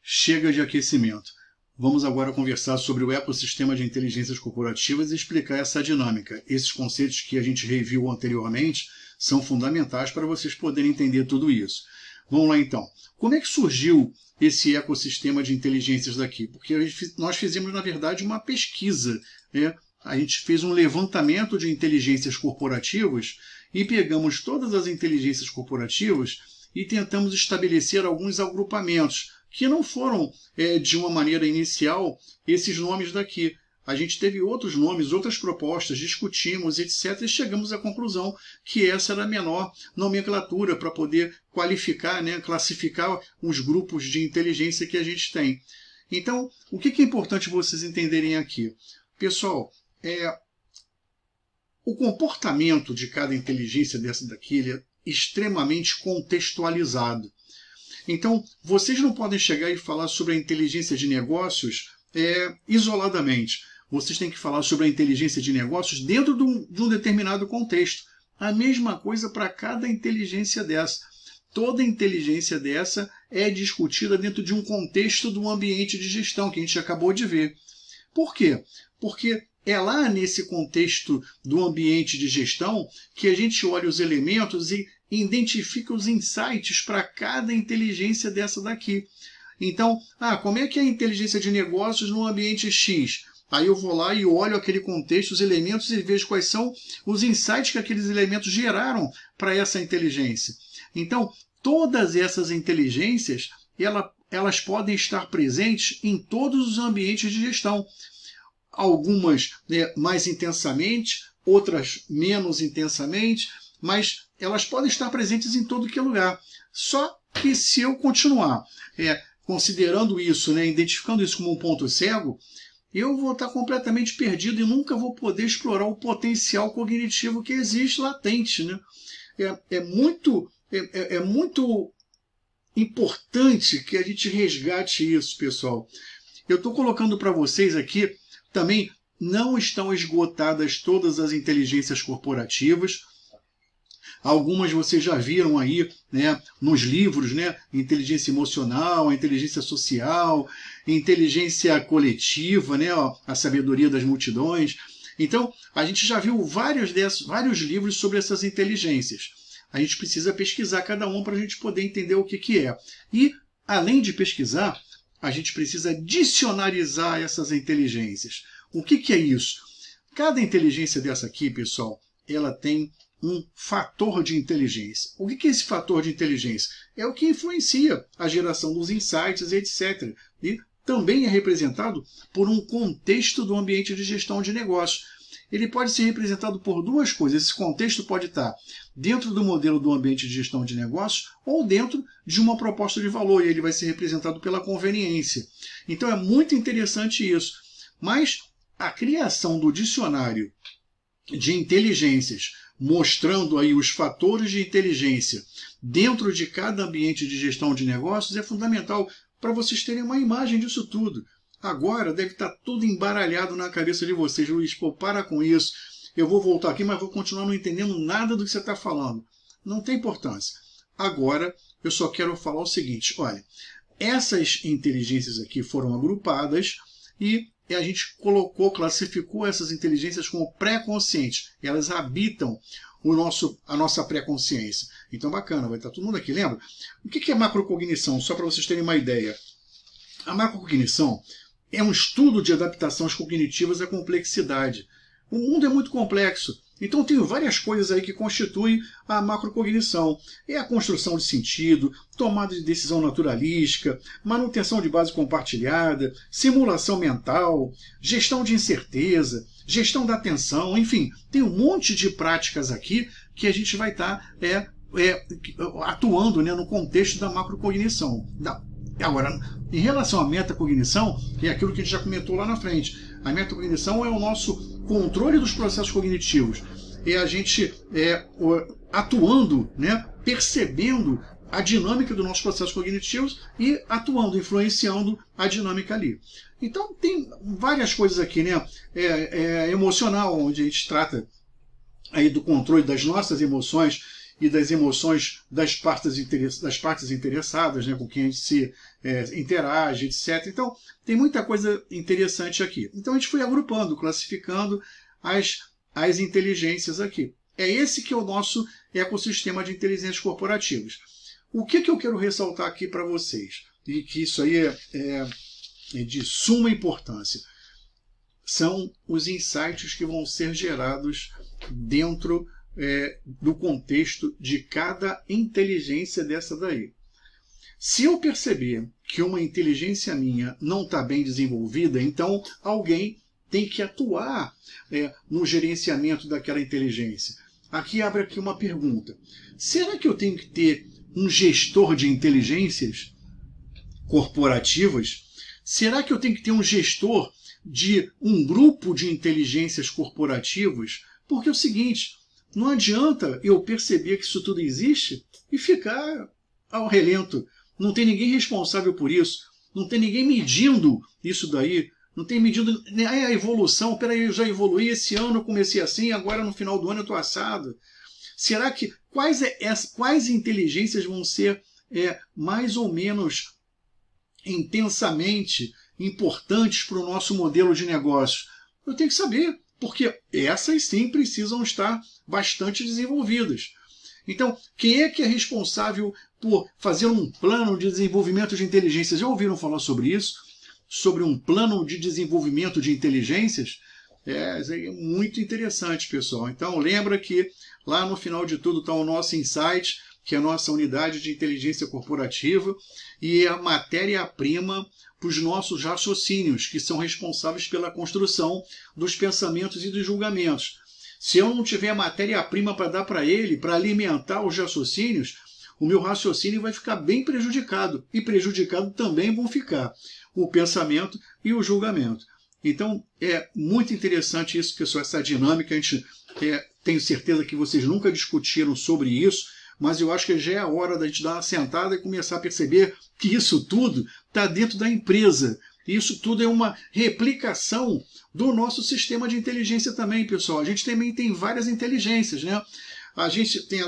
chega de aquecimento. Vamos agora conversar sobre o ecossistema de inteligências corporativas e explicar essa dinâmica. Esses conceitos que a gente reviu anteriormente são fundamentais para vocês poderem entender tudo isso. Vamos lá, então. Como é que surgiu esse ecossistema de inteligências daqui? Porque nós fizemos, na verdade, uma pesquisa, né? A gente fez um levantamento de inteligências corporativas e pegamos todas as inteligências corporativas e tentamos estabelecer alguns agrupamentos, que não foram, de uma maneira inicial, esses nomes daqui. A gente teve outros nomes, outras propostas, discutimos, etc., e chegamos à conclusão que essa era a menor nomenclatura para poder qualificar, né, classificar os grupos de inteligência que a gente tem. Então, o que é importante vocês entenderem aqui? Pessoal, o comportamento de cada inteligência dessa daqui ele é extremamente contextualizado. Então, vocês não podem chegar e falar sobre a inteligência de negócios isoladamente. Vocês têm que falar sobre a inteligência de negócios dentro de um determinado contexto. A mesma coisa para cada inteligência dessa. Toda inteligência dessa é discutida dentro de um contexto do ambiente de gestão que a gente acabou de ver. Por quê? Porque é lá nesse contexto do ambiente de gestão que a gente olha os elementos e identifica os insights para cada inteligência dessa daqui. Então, como é que é a inteligência de negócios no ambiente X? Aí eu vou lá e olho aquele contexto, os elementos, e vejo quais são os insights que aqueles elementos geraram para essa inteligência. Então, todas essas inteligências, elas podem estar presentes em todos os ambientes de gestão. Algumas mais intensamente, outras menos intensamente, mas elas podem estar presentes em todo que lugar. Só que se eu continuar considerando isso, né, identificando isso como um ponto cego, eu vou estar completamente perdido e nunca vou poder explorar o potencial cognitivo que existe latente, né? É muito importante que a gente resgate isso, pessoal. Eu estou colocando para vocês aqui também, não estão esgotadas todas as inteligências corporativas. Algumas vocês já viram aí, né, nos livros, né, inteligência emocional, inteligência social, inteligência coletiva, né, a sabedoria das multidões. Então, a gente já viu vários livros sobre essas inteligências. A gente precisa pesquisar cada um para a gente poder entender o que é. E, além de pesquisar, a gente precisa dicionarizar essas inteligências. O que é isso? Cada inteligência dessa aqui, pessoal, ela tem um fator de inteligência. O que é esse fator de inteligência? É o que influencia a geração dos insights, etc. E também é representado por um contexto do ambiente de gestão de negócios. Ele pode ser representado por duas coisas. Esse contexto pode estar dentro do modelo do ambiente de gestão de negócios ou dentro de uma proposta de valor, e ele vai ser representado pela conveniência. Então é muito interessante isso. Mas a criação do dicionário de inteligências, mostrando aí os fatores de inteligência dentro de cada ambiente de gestão de negócios, é fundamental para vocês terem uma imagem disso tudo. Agora deve estar tudo embaralhado na cabeça de vocês. Luiz, pô, para com isso. Eu vou voltar aqui, mas vou continuar não entendendo nada do que você está falando. Não tem importância. Agora, eu só quero falar o seguinte. Olha, essas inteligências aqui foram agrupadas e a gente classificou essas inteligências como pré-conscientes. Elas habitam a nossa pré-consciência. Então, bacana, vai estar todo mundo aqui, lembra? O que é macrocognição? Só para vocês terem uma ideia. A macrocognição é um estudo de adaptações cognitivas à complexidade. O mundo é muito complexo, então tem várias coisas aí que constituem a macrocognição. É a construção de sentido, tomada de decisão naturalística, manutenção de base compartilhada, simulação mental, gestão de incerteza, gestão da atenção, enfim, tem um monte de práticas aqui que a gente vai estar atuando, né, no contexto da macrocognição. Agora, em relação à metacognição, é aquilo que a gente já comentou lá na frente. A metacognição é o nosso controle dos processos cognitivos. É a gente atuando, né, percebendo a dinâmica dos nossos processos cognitivos e atuando, influenciando a dinâmica ali. Então, tem várias coisas aqui, né? Emocional, onde a gente trata aí do controle das nossas emoções e das emoções das partes interessadas, né, com quem a gente se interage, etc. Então, tem muita coisa interessante aqui. Então, a gente foi agrupando, classificando as inteligências aqui. É esse que é o nosso ecossistema de inteligências corporativas. O que eu quero ressaltar aqui para vocês, e que isso aí é de suma importância, são os insights que vão ser gerados dentro do contexto de cada inteligência dessa daí. Se eu perceber que uma inteligência minha não está bem desenvolvida, então alguém tem que atuar no gerenciamento daquela inteligência. Aqui abre aqui uma pergunta. Será que eu tenho que ter um gestor de inteligências corporativas? Será que eu tenho que ter um gestor de um grupo de inteligências corporativas? Porque é o seguinte, não adianta eu perceber que isso tudo existe e ficar ao relento. Não tem ninguém responsável por isso. Não tem ninguém medindo isso daí. Não tem medindo a evolução. Peraí, eu já evoluí esse ano, eu comecei assim, agora no final do ano eu estou assado. Será que quais inteligências vão ser mais ou menos intensamente importantes para o nosso modelo de negócio? Eu tenho que saber, porque essas sim precisam estar bastante desenvolvidas. Então, quem é que é responsável por fazer um plano de desenvolvimento de inteligências? Já ouviram falar sobre isso? Sobre um plano de desenvolvimento de inteligências? Isso aí é muito interessante, pessoal. Então, lembra que lá no final de tudo está o nosso insight, que é a nossa unidade de inteligência corporativa, e é a matéria-prima para os nossos raciocínios, que são responsáveis pela construção dos pensamentos e dos julgamentos. Se eu não tiver matéria-prima para dar para ele, para alimentar os raciocínios, o meu raciocínio vai ficar bem prejudicado. E prejudicado também vão ficar o pensamento e o julgamento. Então, é muito interessante isso, pessoal, essa dinâmica. A gente tenho certeza que vocês nunca discutiram sobre isso, mas eu acho que já é a hora da gente dar uma sentada e começar a perceber que isso tudo está dentro da empresa. Isso tudo é uma replicação do nosso sistema de inteligência também, pessoal. A gente também tem várias inteligências, né? A gente tem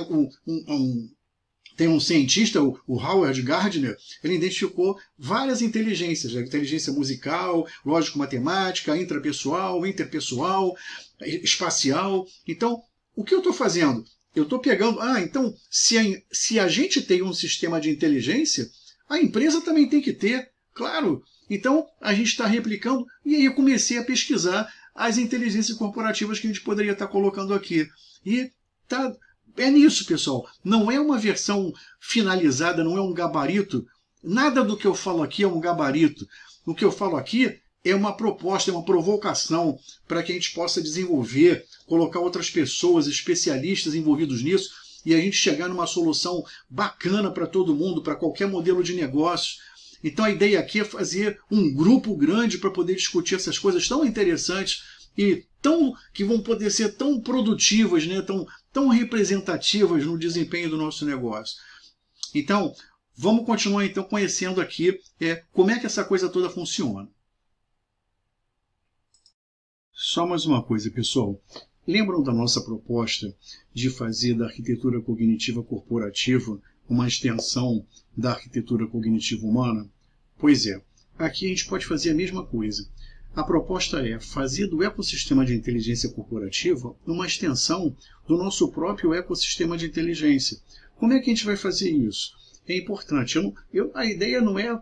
tem um cientista, o Howard Gardner, ele identificou várias inteligências, a inteligência musical, lógico-matemática, intrapessoal, interpessoal, espacial. Então, o que eu estou fazendo? Eu estou pegando... então, se a gente tem um sistema de inteligência, a empresa também tem que ter, claro. Então, a gente está replicando, e aí eu comecei a pesquisar as inteligências corporativas que a gente poderia estar colocando aqui. E é nisso, pessoal. Não é uma versão finalizada, não é um gabarito. Nada do que eu falo aqui é um gabarito. O que eu falo aqui é uma proposta, é uma provocação para que a gente possa desenvolver, colocar outras pessoas, especialistas envolvidos nisso, e a gente chegar numa solução bacana para todo mundo, para qualquer modelo de negócio. Então a ideia aqui é fazer um grupo grande para poder discutir essas coisas tão interessantes e que vão poder ser tão produtivas, né? tão representativas no desempenho do nosso negócio. Então, vamos continuar então conhecendo aqui como é que essa coisa toda funciona. Só mais uma coisa, pessoal. Lembram da nossa proposta de fazer da arquitetura cognitiva corporativa uma extensão da arquitetura cognitiva humana? Pois é, aqui a gente pode fazer a mesma coisa. A proposta é fazer do ecossistema de inteligência corporativa uma extensão do nosso próprio ecossistema de inteligência. Como é que a gente vai fazer isso? É importante. A ideia não é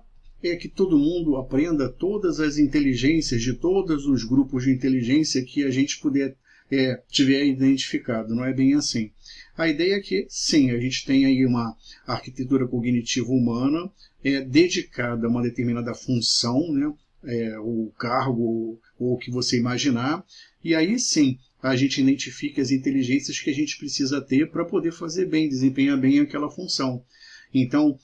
que todo mundo aprenda todas as inteligências de todos os grupos de inteligência que a gente tiver identificado. Não é bem assim. A ideia é que, sim, a gente tem aí uma arquitetura cognitiva humana dedicada a uma determinada função, né? O cargo ou o que você imaginar, e aí sim a gente identifica as inteligências que a gente precisa ter para poder fazer bem, desempenhar bem aquela função. Então,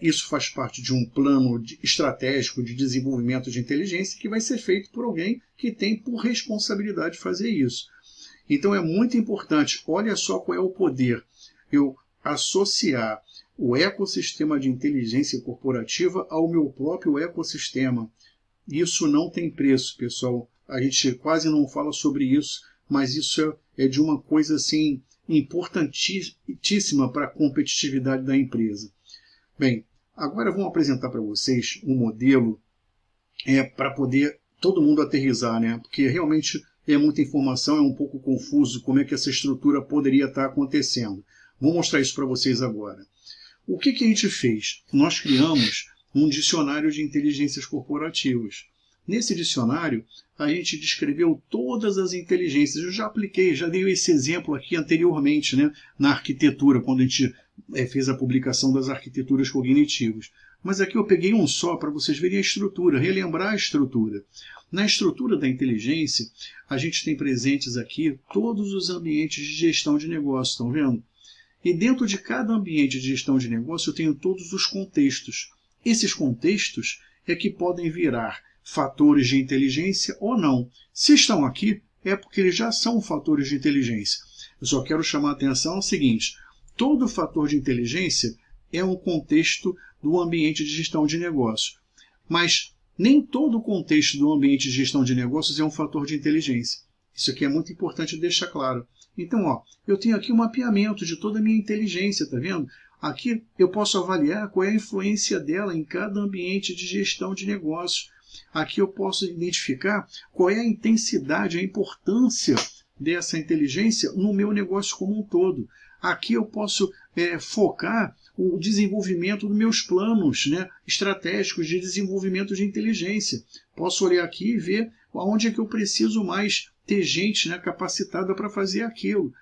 isso faz parte de um plano estratégico de desenvolvimento de inteligência que vai ser feito por alguém que tem por responsabilidade fazer isso. Então é muito importante, olha só qual é o poder, eu associar o ecossistema de inteligência corporativa ao meu próprio ecossistema. Isso não tem preço, pessoal. A gente quase não fala sobre isso, mas isso é de uma coisa assim importantíssima para a competitividade da empresa. Bem, agora vamos apresentar para vocês um modelo para poder todo mundo aterrissar, né? Porque realmente é muita informação, é um pouco confuso como é que essa estrutura poderia estar acontecendo. Vou mostrar isso para vocês agora. O que a gente fez? Nós criamos um dicionário de inteligências corporativas. Nesse dicionário, a gente descreveu todas as inteligências. Eu já apliquei, já dei esse exemplo aqui anteriormente, né, na arquitetura, quando a gente fez a publicação das arquiteturas cognitivas. Mas aqui eu peguei um só para vocês verem a estrutura, relembrar a estrutura. Na estrutura da inteligência, a gente tem presentes aqui todos os ambientes de gestão de negócio, estão vendo? E dentro de cada ambiente de gestão de negócio eu tenho todos os contextos. Esses contextos é que podem virar fatores de inteligência ou não. Se estão aqui, é porque eles já são fatores de inteligência. Eu só quero chamar a atenção ao seguinte: todo fator de inteligência é um contexto do ambiente de gestão de negócio. Mas nem todo o contexto do ambiente de gestão de negócios é um fator de inteligência. Isso aqui é muito importante deixar claro. Então, eu tenho aqui um mapeamento de toda a minha inteligência, tá vendo? Aqui eu posso avaliar qual é a influência dela em cada ambiente de gestão de negócios. Aqui eu posso identificar qual é a intensidade, a importância dessa inteligência no meu negócio como um todo. Aqui eu posso focar o desenvolvimento dos meus planos, né, estratégicos de desenvolvimento de inteligência. Posso olhar aqui e ver onde é que eu preciso mais ter gente, né, capacitada para fazer aquilo.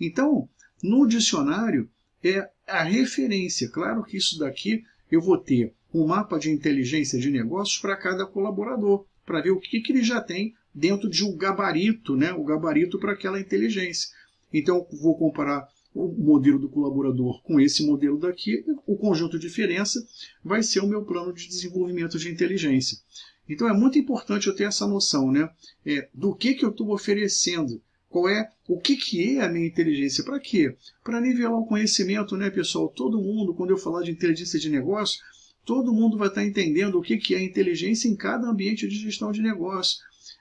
Então, no dicionário, é a referência. Claro que isso daqui eu vou ter um mapa de inteligência de negócios para cada colaborador, para ver o que ele já tem dentro de um gabarito, né, o gabarito para aquela inteligência. Então, vou comparar o modelo do colaborador com esse modelo daqui, o conjunto de diferença vai ser o meu plano de desenvolvimento de inteligência. Então é muito importante eu ter essa noção, né? Do que eu estou oferecendo, o que é a minha inteligência, para quê? Para nivelar o conhecimento, né, pessoal? Todo mundo, quando eu falar de inteligência de negócio, todo mundo vai estar entendendo o que é inteligência em cada ambiente de gestão de negócio.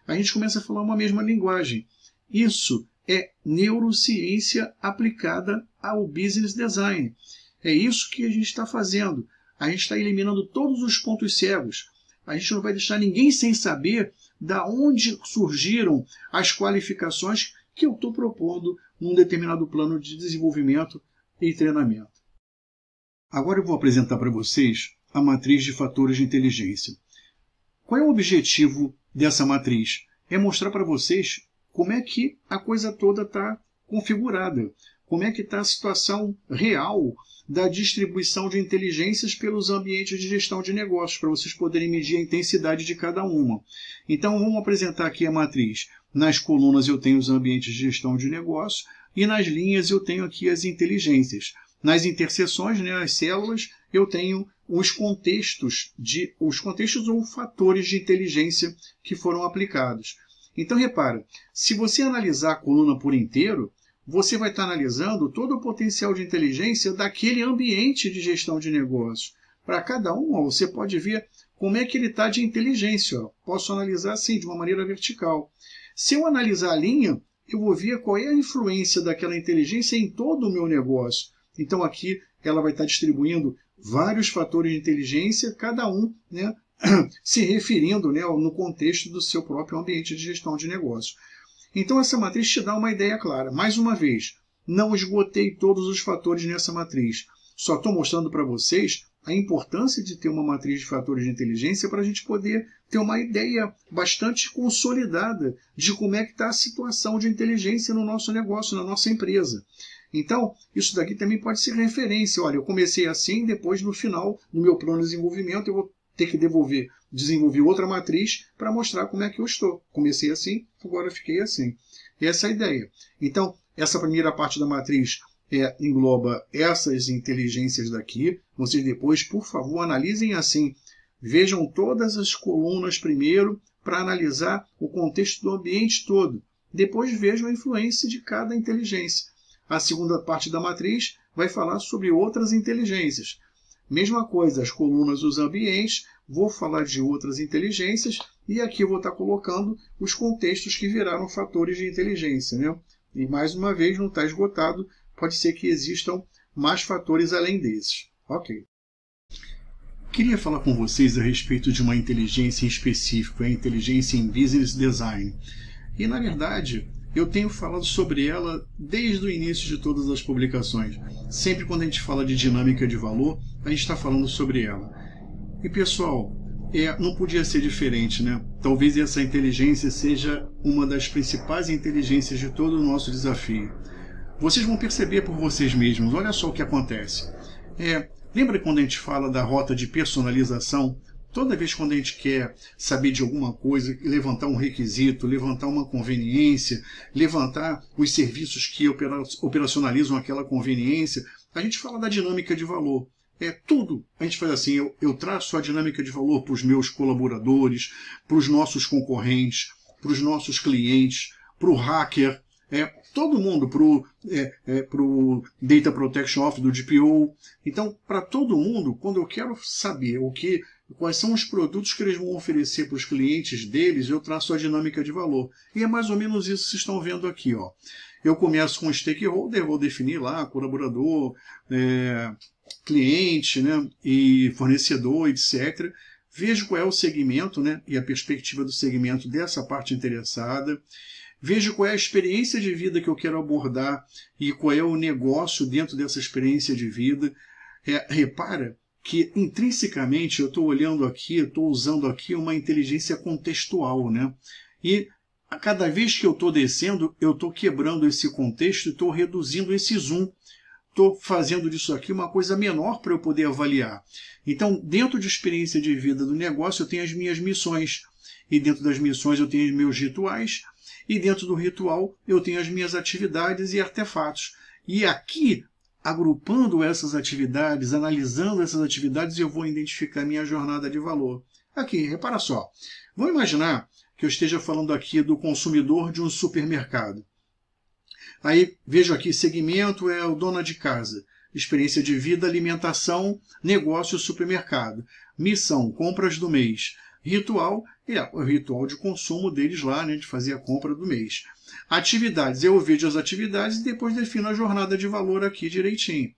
A gente começa a falar uma mesma linguagem. Isso é neurociência aplicada ao business design. É isso que a gente está fazendo. A gente está eliminando todos os pontos cegos. A gente não vai deixar ninguém sem saber da onde surgiram as qualificações que eu estou propondo num determinado plano de desenvolvimento e treinamento. Agora eu vou apresentar para vocês a matriz de fatores de inteligência. Qual é o objetivo dessa matriz? É mostrar para vocês como é que a coisa toda está configurada, como é que está a situação real da distribuição de inteligências pelos ambientes de gestão de negócios, para vocês poderem medir a intensidade de cada uma. Então, vamos apresentar aqui a matriz. Nas colunas eu tenho os ambientes de gestão de negócios e nas linhas eu tenho aqui as inteligências. Nas interseções, né, as células, eu tenho os contextos ou fatores de inteligência que foram aplicados. Então, repara, se você analisar a coluna por inteiro, você vai estar analisando todo o potencial de inteligência daquele ambiente de gestão de negócios. Para cada um, você pode ver como é que ele está de inteligência. Posso analisar assim, de uma maneira vertical. Se eu analisar a linha, eu vou ver qual é a influência daquela inteligência em todo o meu negócio. Então, aqui ela vai estar distribuindo vários fatores de inteligência, cada um, né, se referindo, né, no contexto do seu próprio ambiente de gestão de negócio. Então, essa matriz te dá uma ideia clara. Mais uma vez, não esgotei todos os fatores nessa matriz. Só estou mostrando para vocês a importância de ter uma matriz de fatores de inteligência para a gente poder ter uma ideia bastante consolidada de como é que está a situação de inteligência no nosso negócio, na nossa empresa. Então, isso daqui também pode ser referência. Olha, eu comecei assim, depois no final, no meu plano de desenvolvimento, eu vou ter que desenvolver outra matriz para mostrar como é que eu estou. Comecei assim, agora fiquei assim. Essa é a ideia. Então, essa primeira parte da matriz engloba essas inteligências daqui. Vocês depois, por favor, analisem assim. Vejam todas as colunas primeiro para analisar o contexto do ambiente todo. Depois vejam a influência de cada inteligência. A segunda parte da matriz vai falar sobre outras inteligências. Mesma coisa, as colunas dos ambientes, vou falar de outras inteligências e aqui eu vou estar colocando os contextos que viraram fatores de inteligência, né? E mais uma vez, não está esgotado, pode ser que existam mais fatores além desses. Ok. Queria falar com vocês a respeito de uma inteligência em específico, a inteligência em Business Design. E, na verdade, eu tenho falado sobre ela desde o início de todas as publicações. Sempre quando a gente fala de dinâmica de valor, a gente está falando sobre ela. E, pessoal, não podia ser diferente, né? Talvez essa inteligência seja uma das principais inteligências de todo o nosso desafio. Vocês vão perceber por vocês mesmos, olha só o que acontece. Lembra quando a gente fala da rota de personalização? Toda vez quando a gente quer saber de alguma coisa, levantar um requisito, levantar uma conveniência, levantar os serviços que operacionalizam aquela conveniência, a gente fala da dinâmica de valor. Tudo a gente faz assim, eu traço a dinâmica de valor para os meus colaboradores, para os nossos concorrentes, para os nossos clientes, para o hacker, todo mundo, para o Data Protection Office do DPO. Então, para todo mundo, quando eu quero saber quais são os produtos que eles vão oferecer para os clientes deles, eu traço a dinâmica de valor. E é mais ou menos isso que vocês estão vendo aqui. Ó. Eu começo com o stakeholder, vou definir lá colaborador, cliente, né, e fornecedor, etc. Vejo qual é o segmento, né, e a perspectiva do segmento dessa parte interessada. Vejo qual é a experiência de vida que eu quero abordar e qual é o negócio dentro dessa experiência de vida. Repara que intrinsecamente eu estou olhando aqui, estou usando aqui uma inteligência contextual, né? E a cada vez que eu estou descendo, eu estou quebrando esse contexto, estou reduzindo esse zoom. Estou fazendo disso aqui uma coisa menor para eu poder avaliar. Então, dentro de experiência de vida do negócio, eu tenho as minhas missões. E dentro das missões eu tenho os meus rituais. E dentro do ritual eu tenho as minhas atividades e artefatos. E aqui, agrupando essas atividades, analisando essas atividades, eu vou identificar minha jornada de valor. Aqui, repara só. Vamos imaginar que eu esteja falando aqui do consumidor de um supermercado. Aí, vejo aqui, segmento é o dona de casa. Experiência de vida, alimentação, negócio, supermercado. Missão, compras do mês. Ritual, é o ritual de consumo deles lá, né, de fazer a compra do mês. Atividades, eu vejo as atividades e depois defino a jornada de valor aqui direitinho.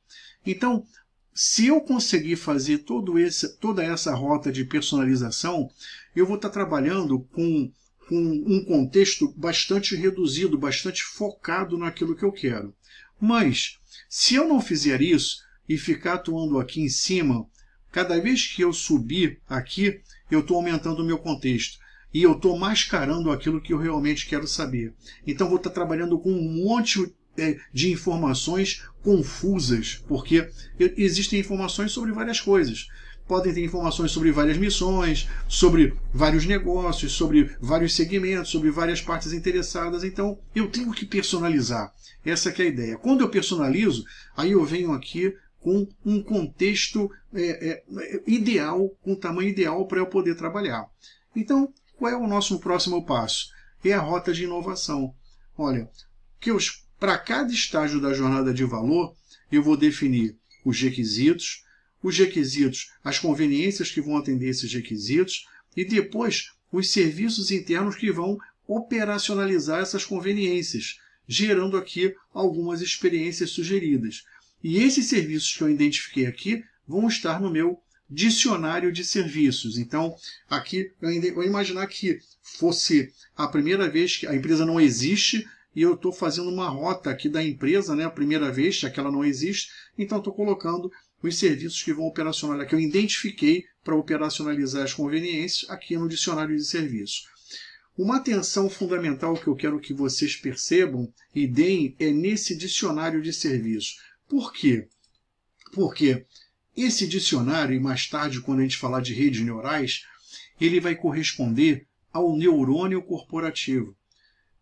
Então, se eu conseguir fazer toda essa rota de personalização, eu vou estar trabalhando com um contexto bastante reduzido, bastante focado naquilo que eu quero. Mas, se eu não fizer isso e ficar atuando aqui em cima, cada vez que eu subir aqui, eu estou aumentando o meu contexto. E eu estou mascarando aquilo que eu realmente quero saber. Então, vou estar trabalhando com um monte de informações confusas, porque existem informações sobre várias coisas. Podem ter informações sobre várias missões, sobre vários negócios, sobre vários segmentos, sobre várias partes interessadas. Então, eu tenho que personalizar. Essa que é a ideia. Quando eu personalizo, aí eu venho aqui com um contexto ideal, com um tamanho ideal para eu poder trabalhar. Então, qual é o nosso próximo passo? É a rota de inovação. Olha, para cada estágio da jornada de valor, eu vou definir os requisitos, as conveniências que vão atender esses requisitos e depois os serviços internos que vão operacionalizar essas conveniências, gerando aqui algumas experiências sugeridas. E esses serviços que eu identifiquei aqui vão estar no meu dicionário de serviços. Então, aqui, eu vou imaginar que fosse a primeira vez que a empresa não existe e eu estou fazendo uma rota aqui da empresa, né, a primeira vez, já que ela não existe, então estou colocando os serviços que vão operacionalizar, que eu identifiquei para operacionalizar as conveniências aqui no dicionário de serviços. Uma atenção fundamental que eu quero que vocês percebam e deem é nesse dicionário de serviços. Por quê? Porque esse dicionário, e mais tarde, quando a gente falar de redes neurais, ele vai corresponder ao neurônio corporativo.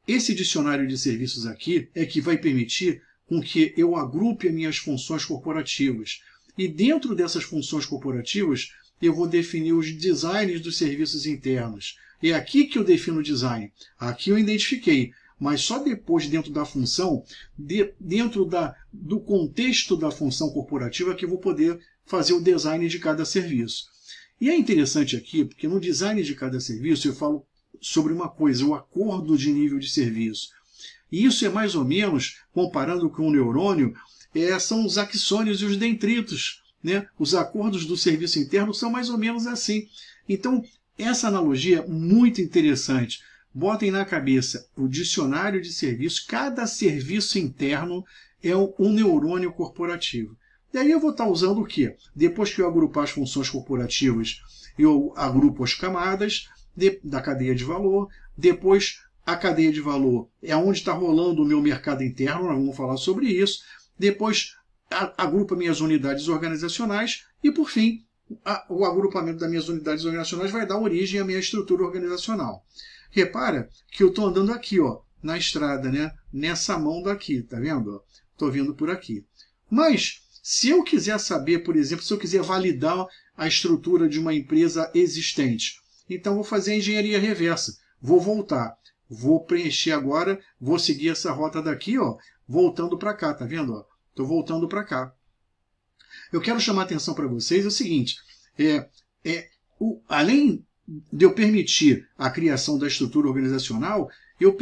Esse dicionário de serviços aqui é que vai permitir com que eu agrupe as minhas funções corporativas. E dentro dessas funções corporativas, eu vou definir os designs dos serviços internos. É aqui que eu defino o design. Aqui eu identifiquei. Mas só depois, dentro da função, dentro do contexto da função corporativa, que eu vou poder fazer o design de cada serviço. E é interessante aqui, porque no design de cada serviço eu falo sobre uma coisa, o acordo de nível de serviço. E isso é mais ou menos, comparando com o neurônio, são os axônios e os dendritos, né? Os acordos do serviço interno são mais ou menos assim. Então, essa analogia é muito interessante. Botem na cabeça o dicionário de serviços, cada serviço interno é um neurônio corporativo. E aí eu vou estar usando o quê? Depois que eu agrupar as funções corporativas, eu agrupo as camadas da cadeia de valor, depois a cadeia de valor é onde está rolando o meu mercado interno, nós vamos falar sobre isso, depois agrupa minhas unidades organizacionais e, por fim, o agrupamento das minhas unidades organizacionais vai dar origem à minha estrutura organizacional. Repara que eu estou andando aqui, ó, na estrada, né? Nessa mão daqui, tá vendo? Estou vindo por aqui. Mas, se eu quiser saber, por exemplo, se eu quiser validar a estrutura de uma empresa existente, então vou fazer a engenharia reversa. Vou voltar. Vou preencher agora, vou seguir essa rota daqui, ó, voltando para cá, tá vendo? Estou voltando para cá. Eu quero chamar a atenção para vocês o seguinte, além de eu permitir a criação da estrutura organizacional, eu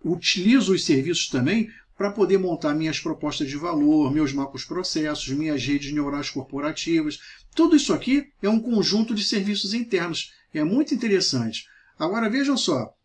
utilizo os serviços também para poder montar minhas propostas de valor, meus macroprocessos, minhas redes neurais corporativas. Tudo isso aqui é um conjunto de serviços internos. É muito interessante. Agora vejam só,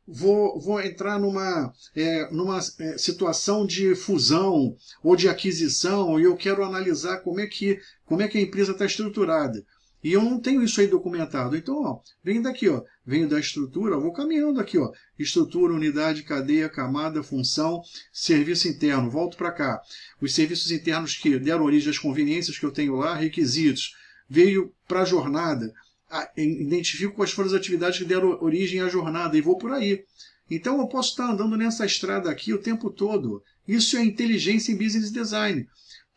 vou entrar numa situação de fusão ou de aquisição e eu quero analisar como é que a empresa está estruturada. E eu não tenho isso aí documentado. Então, ó, venho daqui, ó, venho da estrutura, vou caminhando aqui, ó, estrutura, unidade, cadeia, camada, função, serviço interno, volto para cá. Os serviços internos que deram origem às conveniências que eu tenho lá, requisitos, veio para a jornada, identifico quais foram as atividades que deram origem à jornada e vou por aí. Então eu posso estar andando nessa estrada aqui o tempo todo. Isso é inteligência em business design.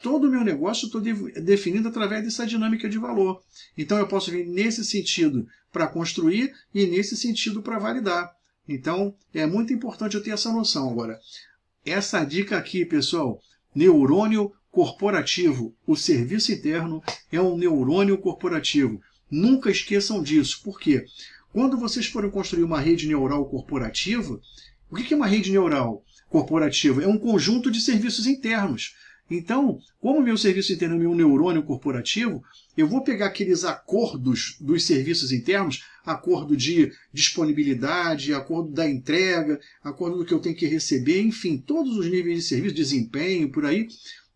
Todo o meu negócio eu estou definindo através dessa dinâmica de valor. Então eu posso vir nesse sentido para construir e nesse sentido para validar. Então é muito importante eu ter essa noção. Agora, essa dica aqui, pessoal, neurônio corporativo. O serviço interno é um neurônio corporativo. Nunca esqueçam disso. Por quê? Quando vocês forem construir uma rede neural corporativa, o que é uma rede neural corporativa? É um conjunto de serviços internos. Então, como o meu serviço interno é meu neurônio corporativo, eu vou pegar aqueles acordos dos serviços internos, acordo de disponibilidade, acordo da entrega, acordo do que eu tenho que receber, enfim, todos os níveis de serviço, desempenho, por aí,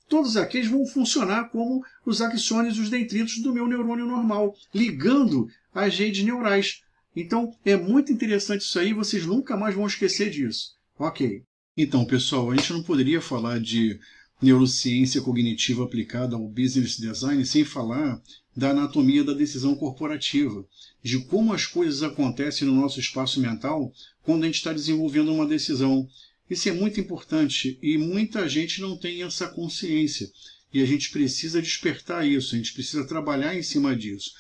todos aqueles vão funcionar como os axônios e os detritos do meu neurônio normal, ligando as redes neurais. Então, é muito interessante isso aí, vocês nunca mais vão esquecer disso. Ok. Então, pessoal, a gente não poderia falar de neurociência cognitiva aplicada ao business design sem falar da anatomia da decisão corporativa, de como as coisas acontecem no nosso espaço mental quando a gente está desenvolvendo uma decisão. Isso é muito importante e muita gente não tem essa consciência. E a gente precisa despertar isso, a gente precisa trabalhar em cima disso.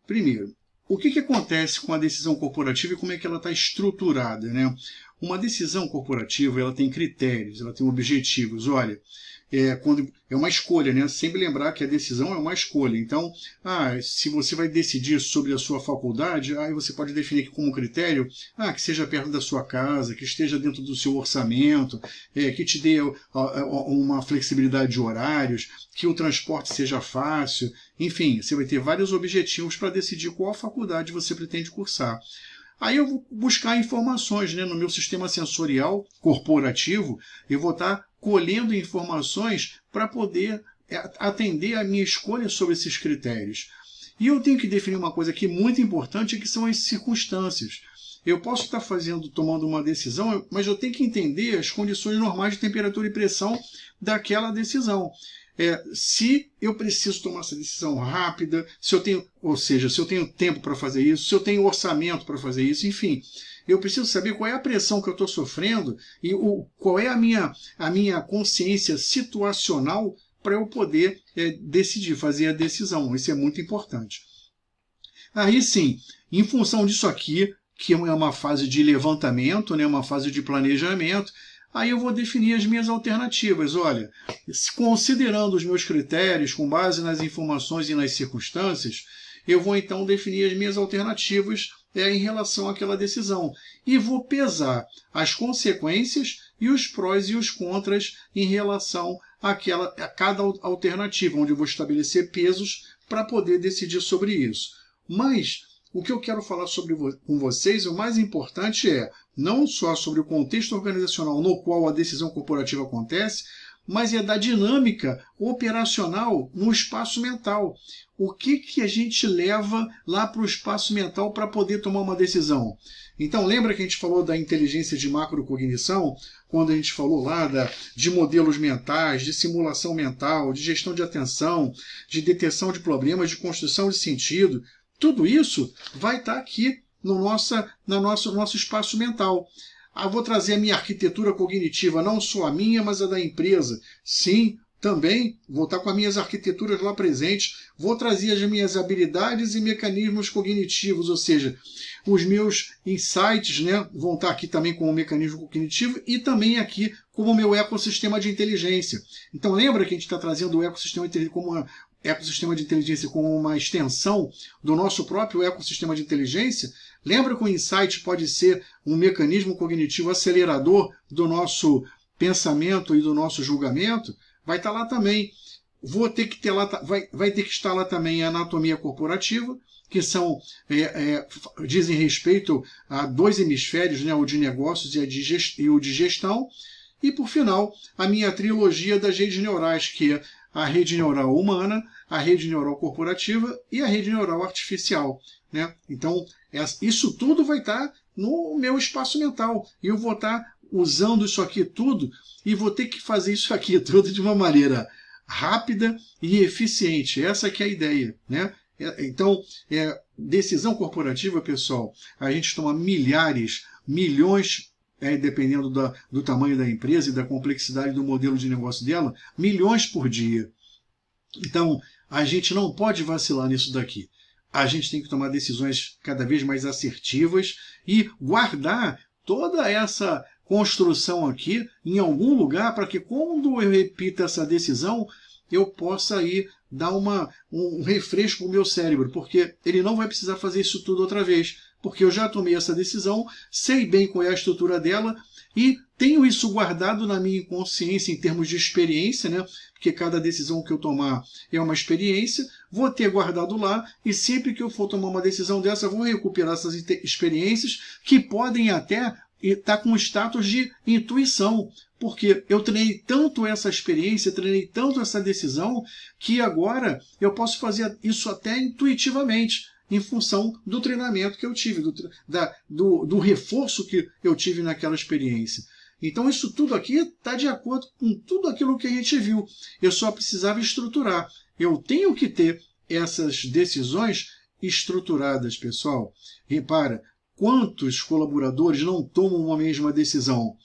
Primeiro, o que acontece com a decisão corporativa e como é que ela está estruturada, né? Uma decisão corporativa ela tem critérios, ela tem objetivos. Olha, quando é uma escolha, né? Sempre lembrar que a decisão é uma escolha. Então, se você vai decidir sobre a sua faculdade, aí você pode definir como critério que seja perto da sua casa, que esteja dentro do seu orçamento, que te dê uma flexibilidade de horários, que o transporte seja fácil. Enfim, você vai ter vários objetivos para decidir qual faculdade você pretende cursar. Aí eu vou buscar informações, né? No meu sistema sensorial corporativo, eu vou estar colhendo informações para poder atender a minha escolha sobre esses critérios. E eu tenho que definir uma coisa aqui muito importante, que são as circunstâncias. Eu posso estar tomando uma decisão, mas eu tenho que entender as condições normais de temperatura e pressão daquela decisão. Se eu preciso tomar essa decisão rápida, se eu tenho tempo para fazer isso, se eu tenho orçamento para fazer isso, enfim, eu preciso saber qual é a pressão que eu estou sofrendo e qual é a minha consciência situacional para eu poder decidir, fazer a decisão. Isso é muito importante. Aí sim, em função disso aqui, que é uma fase de levantamento, né, uma fase de planejamento, aí eu vou definir as minhas alternativas. Olha, considerando os meus critérios, com base nas informações e nas circunstâncias, eu vou então definir as minhas alternativas em relação àquela decisão. E vou pesar as consequências e os prós e os contras em relação a cada alternativa, onde eu vou estabelecer pesos para poder decidir sobre isso. Mas o que eu quero falar com vocês, o mais importante não só sobre o contexto organizacional no qual a decisão corporativa acontece, mas é da dinâmica operacional no espaço mental. O que a gente leva lá para o espaço mental para poder tomar uma decisão? Então, lembra que a gente falou da inteligência de macrocognição, quando a gente falou lá de modelos mentais, de simulação mental, de gestão de atenção, de detecção de problemas, de construção de sentido? Tudo isso vai estar aqui no nosso espaço mental. Vou trazer a minha arquitetura cognitiva, não só a minha, mas a da empresa. Sim, também vou estar com as minhas arquiteturas lá presentes. Vou trazer as minhas habilidades e mecanismos cognitivos, ou seja, os meus insights, né, vão estar aqui também como mecanismo cognitivo e também aqui como meu ecossistema de inteligência. Então lembra que a gente está trazendo o ecossistema de inteligência como uma extensão do nosso próprio ecossistema de inteligência? Lembra que o insight pode ser um mecanismo cognitivo acelerador do nosso pensamento e do nosso julgamento? Vai estar lá também. Vai ter que estar lá também a anatomia corporativa, que dizem respeito a dois hemisférios, né, o de negócios e o de gestão. E, por final, a minha trilogia das redes neurais, que é a rede neural humana, a rede neural corporativa e a rede neural artificial, né? Então, isso tudo vai estar no meu espaço mental. E eu vou estar usando isso aqui tudo e vou ter que fazer isso aqui tudo de uma maneira rápida e eficiente. Essa que é a ideia, né? Então, decisão corporativa, pessoal, a gente toma milhares, milhões dependendo do tamanho da empresa e da complexidade do modelo de negócio dela, milhões por dia. Então, a gente não pode vacilar nisso daqui. A gente tem que tomar decisões cada vez mais assertivas e guardar toda essa construção aqui em algum lugar para que quando eu repita essa decisão, eu possa aí dar um refresco para o meu cérebro, porque ele não vai precisar fazer isso tudo outra vez, porque eu já tomei essa decisão, sei bem qual é a estrutura dela e tenho isso guardado na minha inconsciência em termos de experiência, né? Porque cada decisão que eu tomar é uma experiência, vou ter guardado lá e sempre que eu for tomar uma decisão dessa, eu vou recuperar essas experiências que podem até estar com status de intuição, porque eu treinei tanto essa experiência, treinei tanto essa decisão, que agora eu posso fazer isso até intuitivamente, em função do treinamento que eu tive, do reforço que eu tive naquela experiência. Então isso tudo aqui está de acordo com tudo aquilo que a gente viu. Eu só precisava estruturar. Eu tenho que ter essas decisões estruturadas, pessoal. Repara, quantos colaboradores não tomam uma mesma decisão?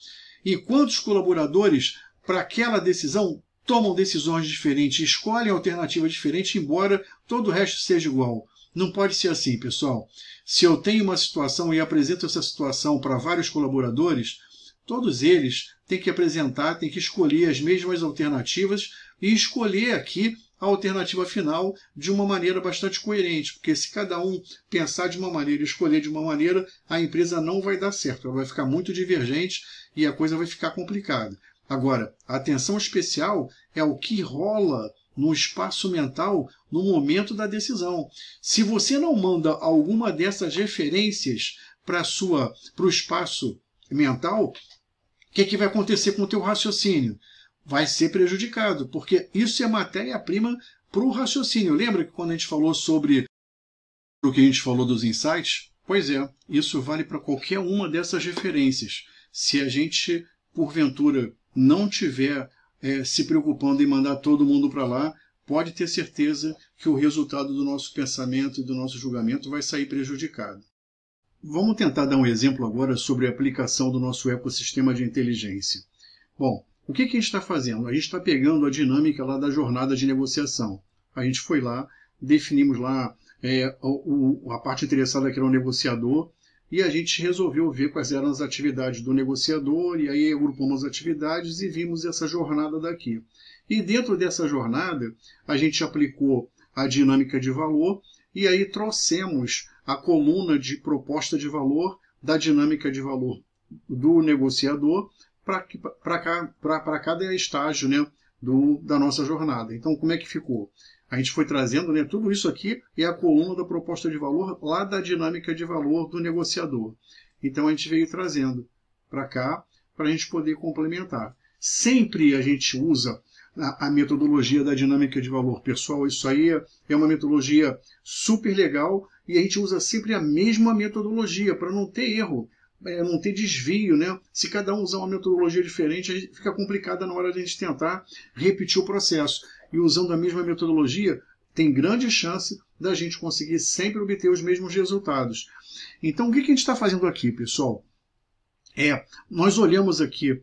E quantos colaboradores, para aquela decisão, tomam decisões diferentes, escolhem alternativas diferentes, embora todo o resto seja igual? Não pode ser assim, pessoal. Se eu tenho uma situação e apresento essa situação para vários colaboradores, todos eles têm que apresentar, têm que escolher as mesmas alternativas e escolher aqui a alternativa final de uma maneira bastante coerente, porque se cada um pensar de uma maneira e escolher de uma maneira, a empresa não vai dar certo, ela vai ficar muito divergente e a coisa vai ficar complicada. Agora, a atenção especial é o que rola no espaço mental no momento da decisão. Se você não manda alguma dessas referências para o espaço mental, o que vai acontecer com o teu raciocínio? Vai ser prejudicado, porque isso é matéria-prima para o raciocínio. Lembra que quando a gente falou sobre o que a gente falou dos insights? Pois é, isso vale para qualquer uma dessas referências. Se a gente, porventura, não tiver se preocupando em mandar todo mundo para lá, pode ter certeza que o resultado do nosso pensamento e do nosso julgamento vai sair prejudicado. Vamos tentar dar um exemplo agora sobre a aplicação do nosso ecossistema de inteligência. Bom, o que a gente está fazendo? A gente está pegando a dinâmica lá da jornada de negociação. A gente foi lá, definimos lá a parte interessada que era o negociador, e a gente resolveu ver quais eram as atividades do negociador, e aí agrupamos as atividades e vimos essa jornada daqui. E dentro dessa jornada, a gente aplicou a dinâmica de valor, e aí trouxemos a coluna de proposta de valor da dinâmica de valor do negociador para cada estágio, né, da nossa jornada. Então, como é que ficou? A gente foi trazendo, né, tudo isso aqui é a coluna da proposta de valor lá da dinâmica de valor do negociador. Então, a gente veio trazendo para cá para a gente poder complementar. Sempre a gente usa a metodologia da dinâmica de valor. Pessoal, isso aí é uma metodologia super legal e a gente usa sempre a mesma metodologia para não ter erro, não ter desvio, né? Se cada um usar uma metodologia diferente, fica complicado na hora de a gente tentar repetir o processo. E usando a mesma metodologia, tem grande chance da gente conseguir sempre obter os mesmos resultados. Então, o que a gente está fazendo aqui, pessoal? Nós olhamos aqui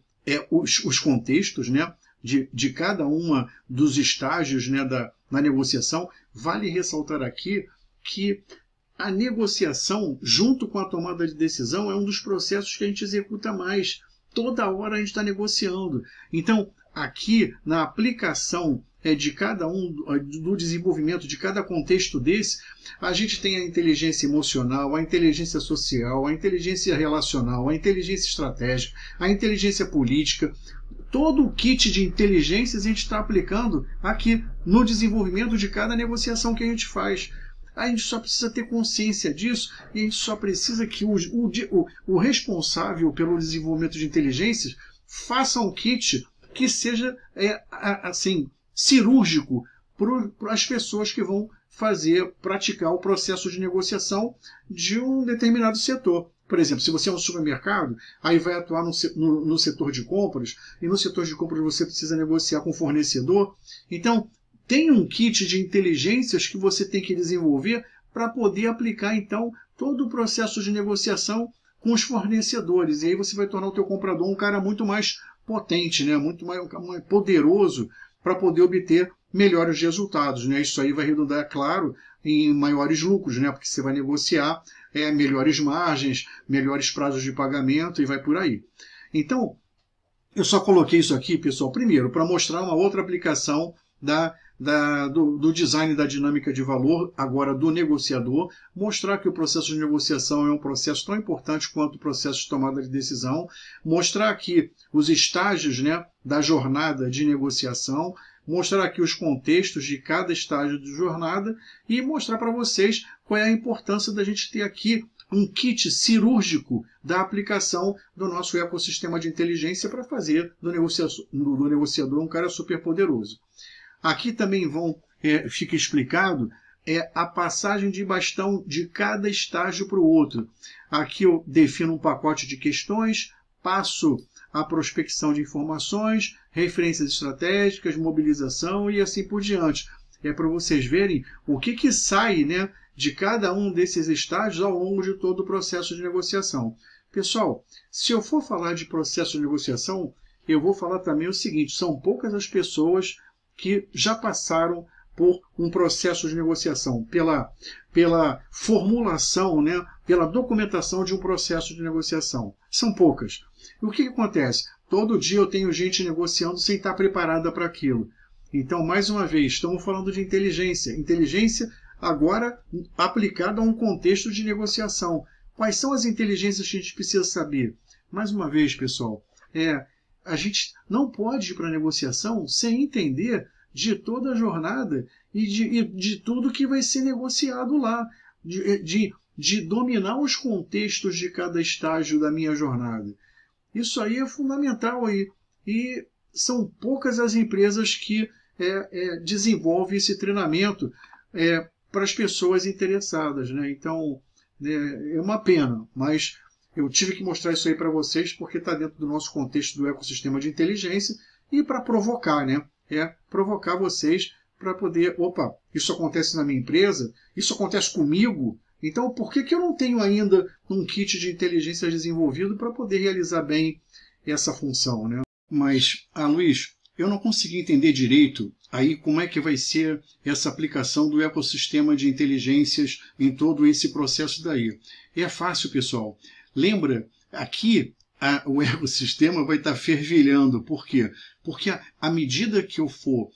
os contextos, né, de cada uma dos estágios, né, na negociação. Vale ressaltar aqui que a negociação, junto com a tomada de decisão, é um dos processos que a gente executa mais. Toda hora a gente está negociando. Então, aqui, na aplicação de cada do desenvolvimento de cada contexto desse, a gente tem a inteligência emocional, a inteligência social, a inteligência relacional, a inteligência estratégica, a inteligência política. Todo o kit de inteligências a gente está aplicando aqui no desenvolvimento de cada negociação que a gente faz. A gente só precisa ter consciência disso e a gente só precisa que o responsável pelo desenvolvimento de inteligências faça um kit que seja assim, cirúrgico para as pessoas que vão praticar o processo de negociação de um determinado setor. Por exemplo, se você é um supermercado, aí vai atuar no setor de compras, e no setor de compras você precisa negociar com o fornecedor. Então, tem um kit de inteligências que você tem que desenvolver para poder aplicar, então, todo o processo de negociação com os fornecedores. E aí você vai tornar o teu comprador um cara muito mais potente, né? Muito mais poderoso para poder obter melhores resultados, né? Isso aí vai redundar, claro, em maiores lucros, né? Porque você vai negociar melhores margens, melhores prazos de pagamento e vai por aí. Então, eu só coloquei isso aqui, pessoal, primeiro, para mostrar uma outra aplicação do design da dinâmica de valor, agora do negociador, mostrar que o processo de negociação é um processo tão importante quanto o processo de tomada de decisão, mostrar aqui os estágios, né, da jornada de negociação, mostrar aqui os contextos de cada estágio de jornada e mostrar para vocês qual é a importância da gente ter aqui um kit cirúrgico da aplicação do nosso ecossistema de inteligência para fazer do negociador um cara super poderoso. Aqui também fica explicado a passagem de bastão de cada estágio para o outro. Aqui eu defino um pacote de questões, passo a prospecção de informações, referências estratégicas, mobilização e assim por diante. É para vocês verem o que sai, né, de cada um desses estágios ao longo de todo o processo de negociação. Pessoal, se eu for falar de processo de negociação, eu vou falar também o seguinte, são poucas as pessoas que já passaram por um processo de negociação, pela formulação, né, pela documentação de um processo de negociação. São poucas. E o que acontece? Todo dia eu tenho gente negociando sem estar preparada para aquilo. Então, mais uma vez, estamos falando de inteligência. Inteligência agora aplicada a um contexto de negociação. Quais são as inteligências que a gente precisa saber? Mais uma vez, pessoal, a gente não pode ir para a negociação sem entender de toda a jornada e de tudo que vai ser negociado lá, de dominar os contextos de cada estágio da minha jornada. Isso aí é fundamental e são poucas as empresas que desenvolvem esse treinamento para as pessoas interessadas, né? Então, é uma pena, mas eu tive que mostrar isso aí para vocês porque está dentro do nosso contexto do ecossistema de inteligência e para provocar, né? Provocar vocês para poder, opa, isso acontece na minha empresa, isso acontece comigo, então por que eu não tenho ainda um kit de inteligência desenvolvido para poder realizar bem essa função, né? Mas, Luiz, eu não consegui entender direito aí como é que vai ser essa aplicação do ecossistema de inteligências em todo esse processo daí. É fácil, pessoal. Lembra, aqui o ecossistema vai estar fervilhando. Por quê? Porque à medida que eu for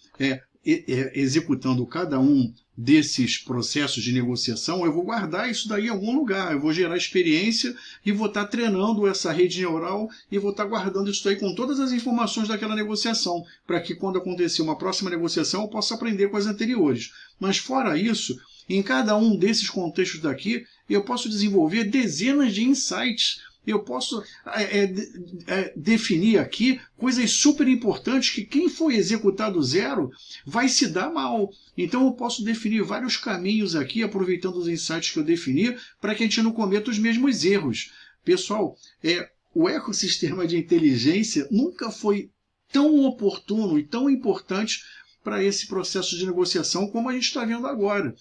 executando cada um desses processos de negociação, eu vou guardar isso daí em algum lugar, eu vou gerar experiência e vou estar treinando essa rede neural e vou estar guardando isso daí com todas as informações daquela negociação, para que quando acontecer uma próxima negociação eu possa aprender com as anteriores. Mas fora isso, em cada um desses contextos daqui, eu posso desenvolver dezenas de insights. Eu posso definir aqui coisas super importantes que quem for executar do zero vai se dar mal. Então eu posso definir vários caminhos aqui, aproveitando os insights que eu defini, para que a gente não cometa os mesmos erros. Pessoal, o ecossistema de inteligência nunca foi tão oportuno e tão importante para esse processo de negociação como a gente está vendo agora.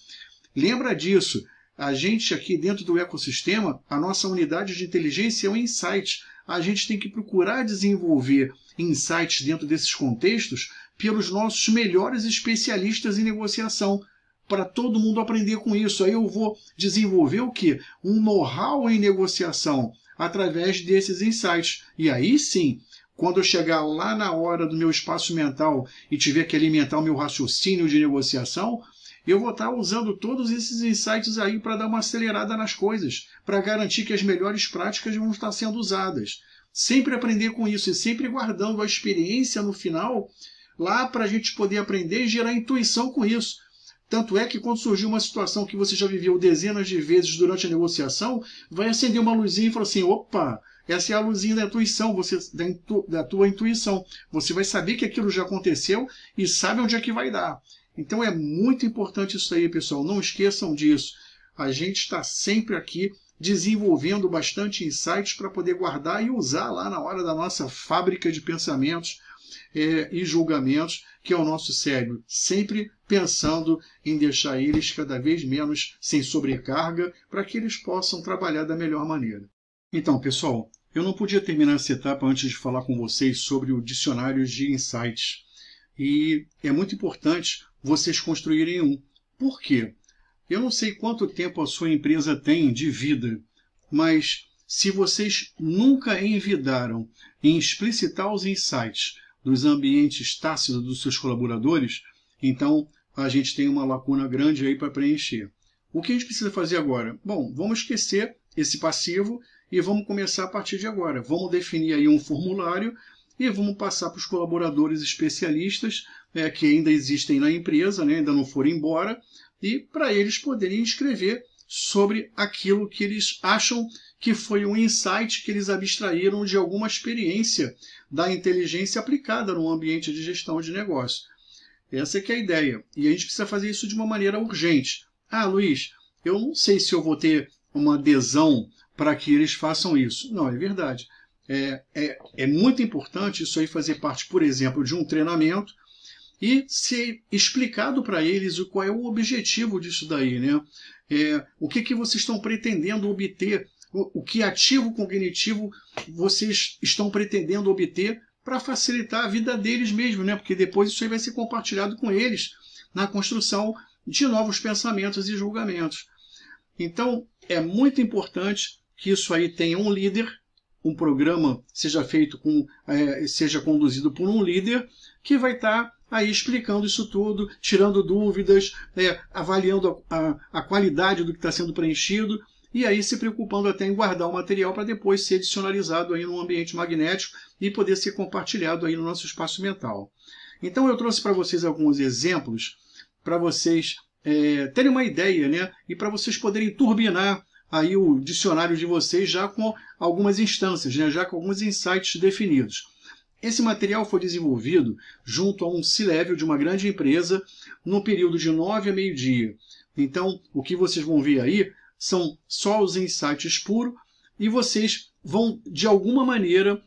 Lembra disso. A gente aqui dentro do ecossistema, a nossa unidade de inteligência é um insight. A gente tem que procurar desenvolver insights dentro desses contextos pelos nossos melhores especialistas em negociação, para todo mundo aprender com isso. Aí eu vou desenvolver o quê? Um know-how em negociação através desses insights. E aí sim, quando eu chegar lá na hora do meu espaço mental e tiver que alimentar o meu raciocínio de negociação, eu vou estar usando todos esses insights aí para dar uma acelerada nas coisas, para garantir que as melhores práticas vão estar sendo usadas. Sempre aprender com isso e sempre guardando a experiência no final lá para a gente poder aprender e gerar intuição com isso. Tanto é que quando surgir uma situação que você já viveu dezenas de vezes durante a negociação, vai acender uma luzinha e falar assim, opa, essa é a luzinha da intuição, da tua intuição. Você vai saber que aquilo já aconteceu e sabe onde é que vai dar. Então é muito importante isso aí, pessoal. Não esqueçam disso. A gente está sempre aqui desenvolvendo bastante insights para poder guardar e usar lá na hora da nossa fábrica de pensamentos e julgamentos, que é o nosso cérebro. Sempre pensando em deixar eles cada vez menos sem sobrecarga para que eles possam trabalhar da melhor maneira. Então, pessoal, eu não podia terminar essa etapa antes de falar com vocês sobre o dicionário de insights. E é muito importante vocês construírem um. Por quê? Eu não sei quanto tempo a sua empresa tem de vida, mas se vocês nunca envidaram em explicitar os insights dos ambientes tácitos dos seus colaboradores, então a gente tem uma lacuna grande aí para preencher. O que a gente precisa fazer agora? Bom, vamos esquecer esse passivo e vamos começar a partir de agora. Vamos definir aí um formulário e vamos passar para os colaboradores especialistas que ainda existem na empresa, ainda não foram embora, e para eles poderem escrever sobre aquilo que eles acham que foi um insight que eles abstraíram de alguma experiência da inteligência aplicada no ambiente de gestão de negócio. Essa é que é a ideia. E a gente precisa fazer isso de uma maneira urgente. Ah, Luiz, eu não sei se eu vou ter uma adesão para que eles façam isso. Não, é verdade. É muito importante isso aí fazer parte, por exemplo, de um treinamento e ser explicado para eles qual é o objetivo disso daí, né? O que vocês estão pretendendo obter, o que ativo cognitivo vocês estão pretendendo obter para facilitar a vida deles mesmo, né? Porque depois isso aí vai ser compartilhado com eles na construção de novos pensamentos e julgamentos. Então, é muito importante que isso aí tenha um líder, um programa seja feito seja conduzido por um líder que vai estar aí explicando isso tudo, tirando dúvidas, avaliando a qualidade do que está sendo preenchido e aí se preocupando até em guardar o material para depois ser adicionalizado aí no ambiente magnético e poder ser compartilhado aí no nosso espaço mental. Então eu trouxe para vocês alguns exemplos para vocês terem uma ideia, né? E para vocês poderem turbinar aí o dicionário de vocês já com algumas instâncias, né? Já com alguns insights definidos. Esse material foi desenvolvido junto a um C-Level de uma grande empresa no período de 9 a meio-dia. Então, o que vocês vão ver aí são só os insights puros e vocês vão, de alguma maneira,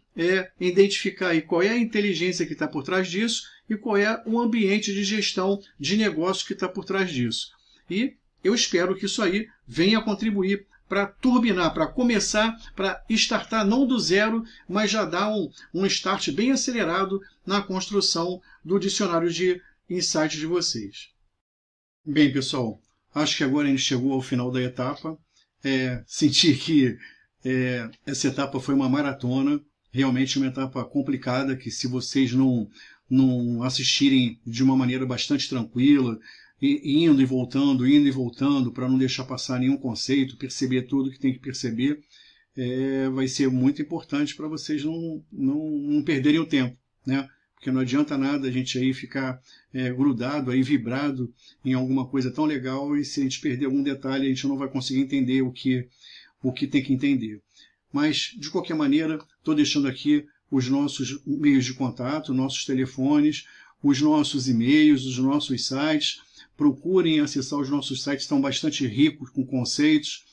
identificar aí qual é a inteligência que está por trás disso e qual é o ambiente de gestão de negócio que está por trás disso. E eu espero que isso aí venha contribuir para turbinar, para começar, para startar não do zero, mas já dar um start bem acelerado na construção do dicionário de insights de vocês. Bem, pessoal, acho que agora a gente chegou ao final da etapa. Senti que essa etapa foi uma maratona, realmente uma etapa complicada, que se vocês não assistirem de uma maneira bastante tranquila, indo e voltando, para não deixar passar nenhum conceito, perceber tudo que tem que perceber, vai ser muito importante para vocês não perderem o tempo, né? Porque não adianta nada a gente aí ficar grudado, aí vibrado em alguma coisa tão legal e se a gente perder algum detalhe a gente não vai conseguir entender o que tem que entender. Mas, de qualquer maneira, estou deixando aqui os nossos meios de contato, nossos telefones, os nossos e-mails, os nossos sites. Procurem acessar os nossos sites, estão bastante ricos com conceitos.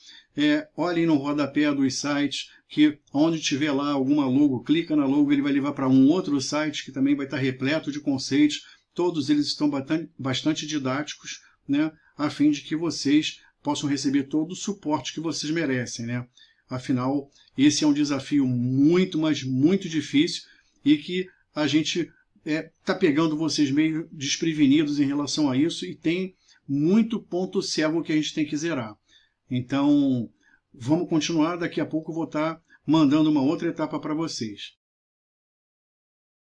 Olhem no rodapé dos sites, que onde tiver lá alguma logo, clica na logo, ele vai levar para um outro site que também vai estar repleto de conceitos. Todos eles estão bastante didáticos, né, a fim de que vocês possam receber todo o suporte que vocês merecem, né? Afinal, esse é um desafio muito, mas muito difícil e que a gente está pegando vocês meio desprevenidos em relação a isso e tem muito ponto cego que a gente tem que zerar. Então, vamos continuar. Daqui a pouco eu vou estar mandando uma outra etapa para vocês.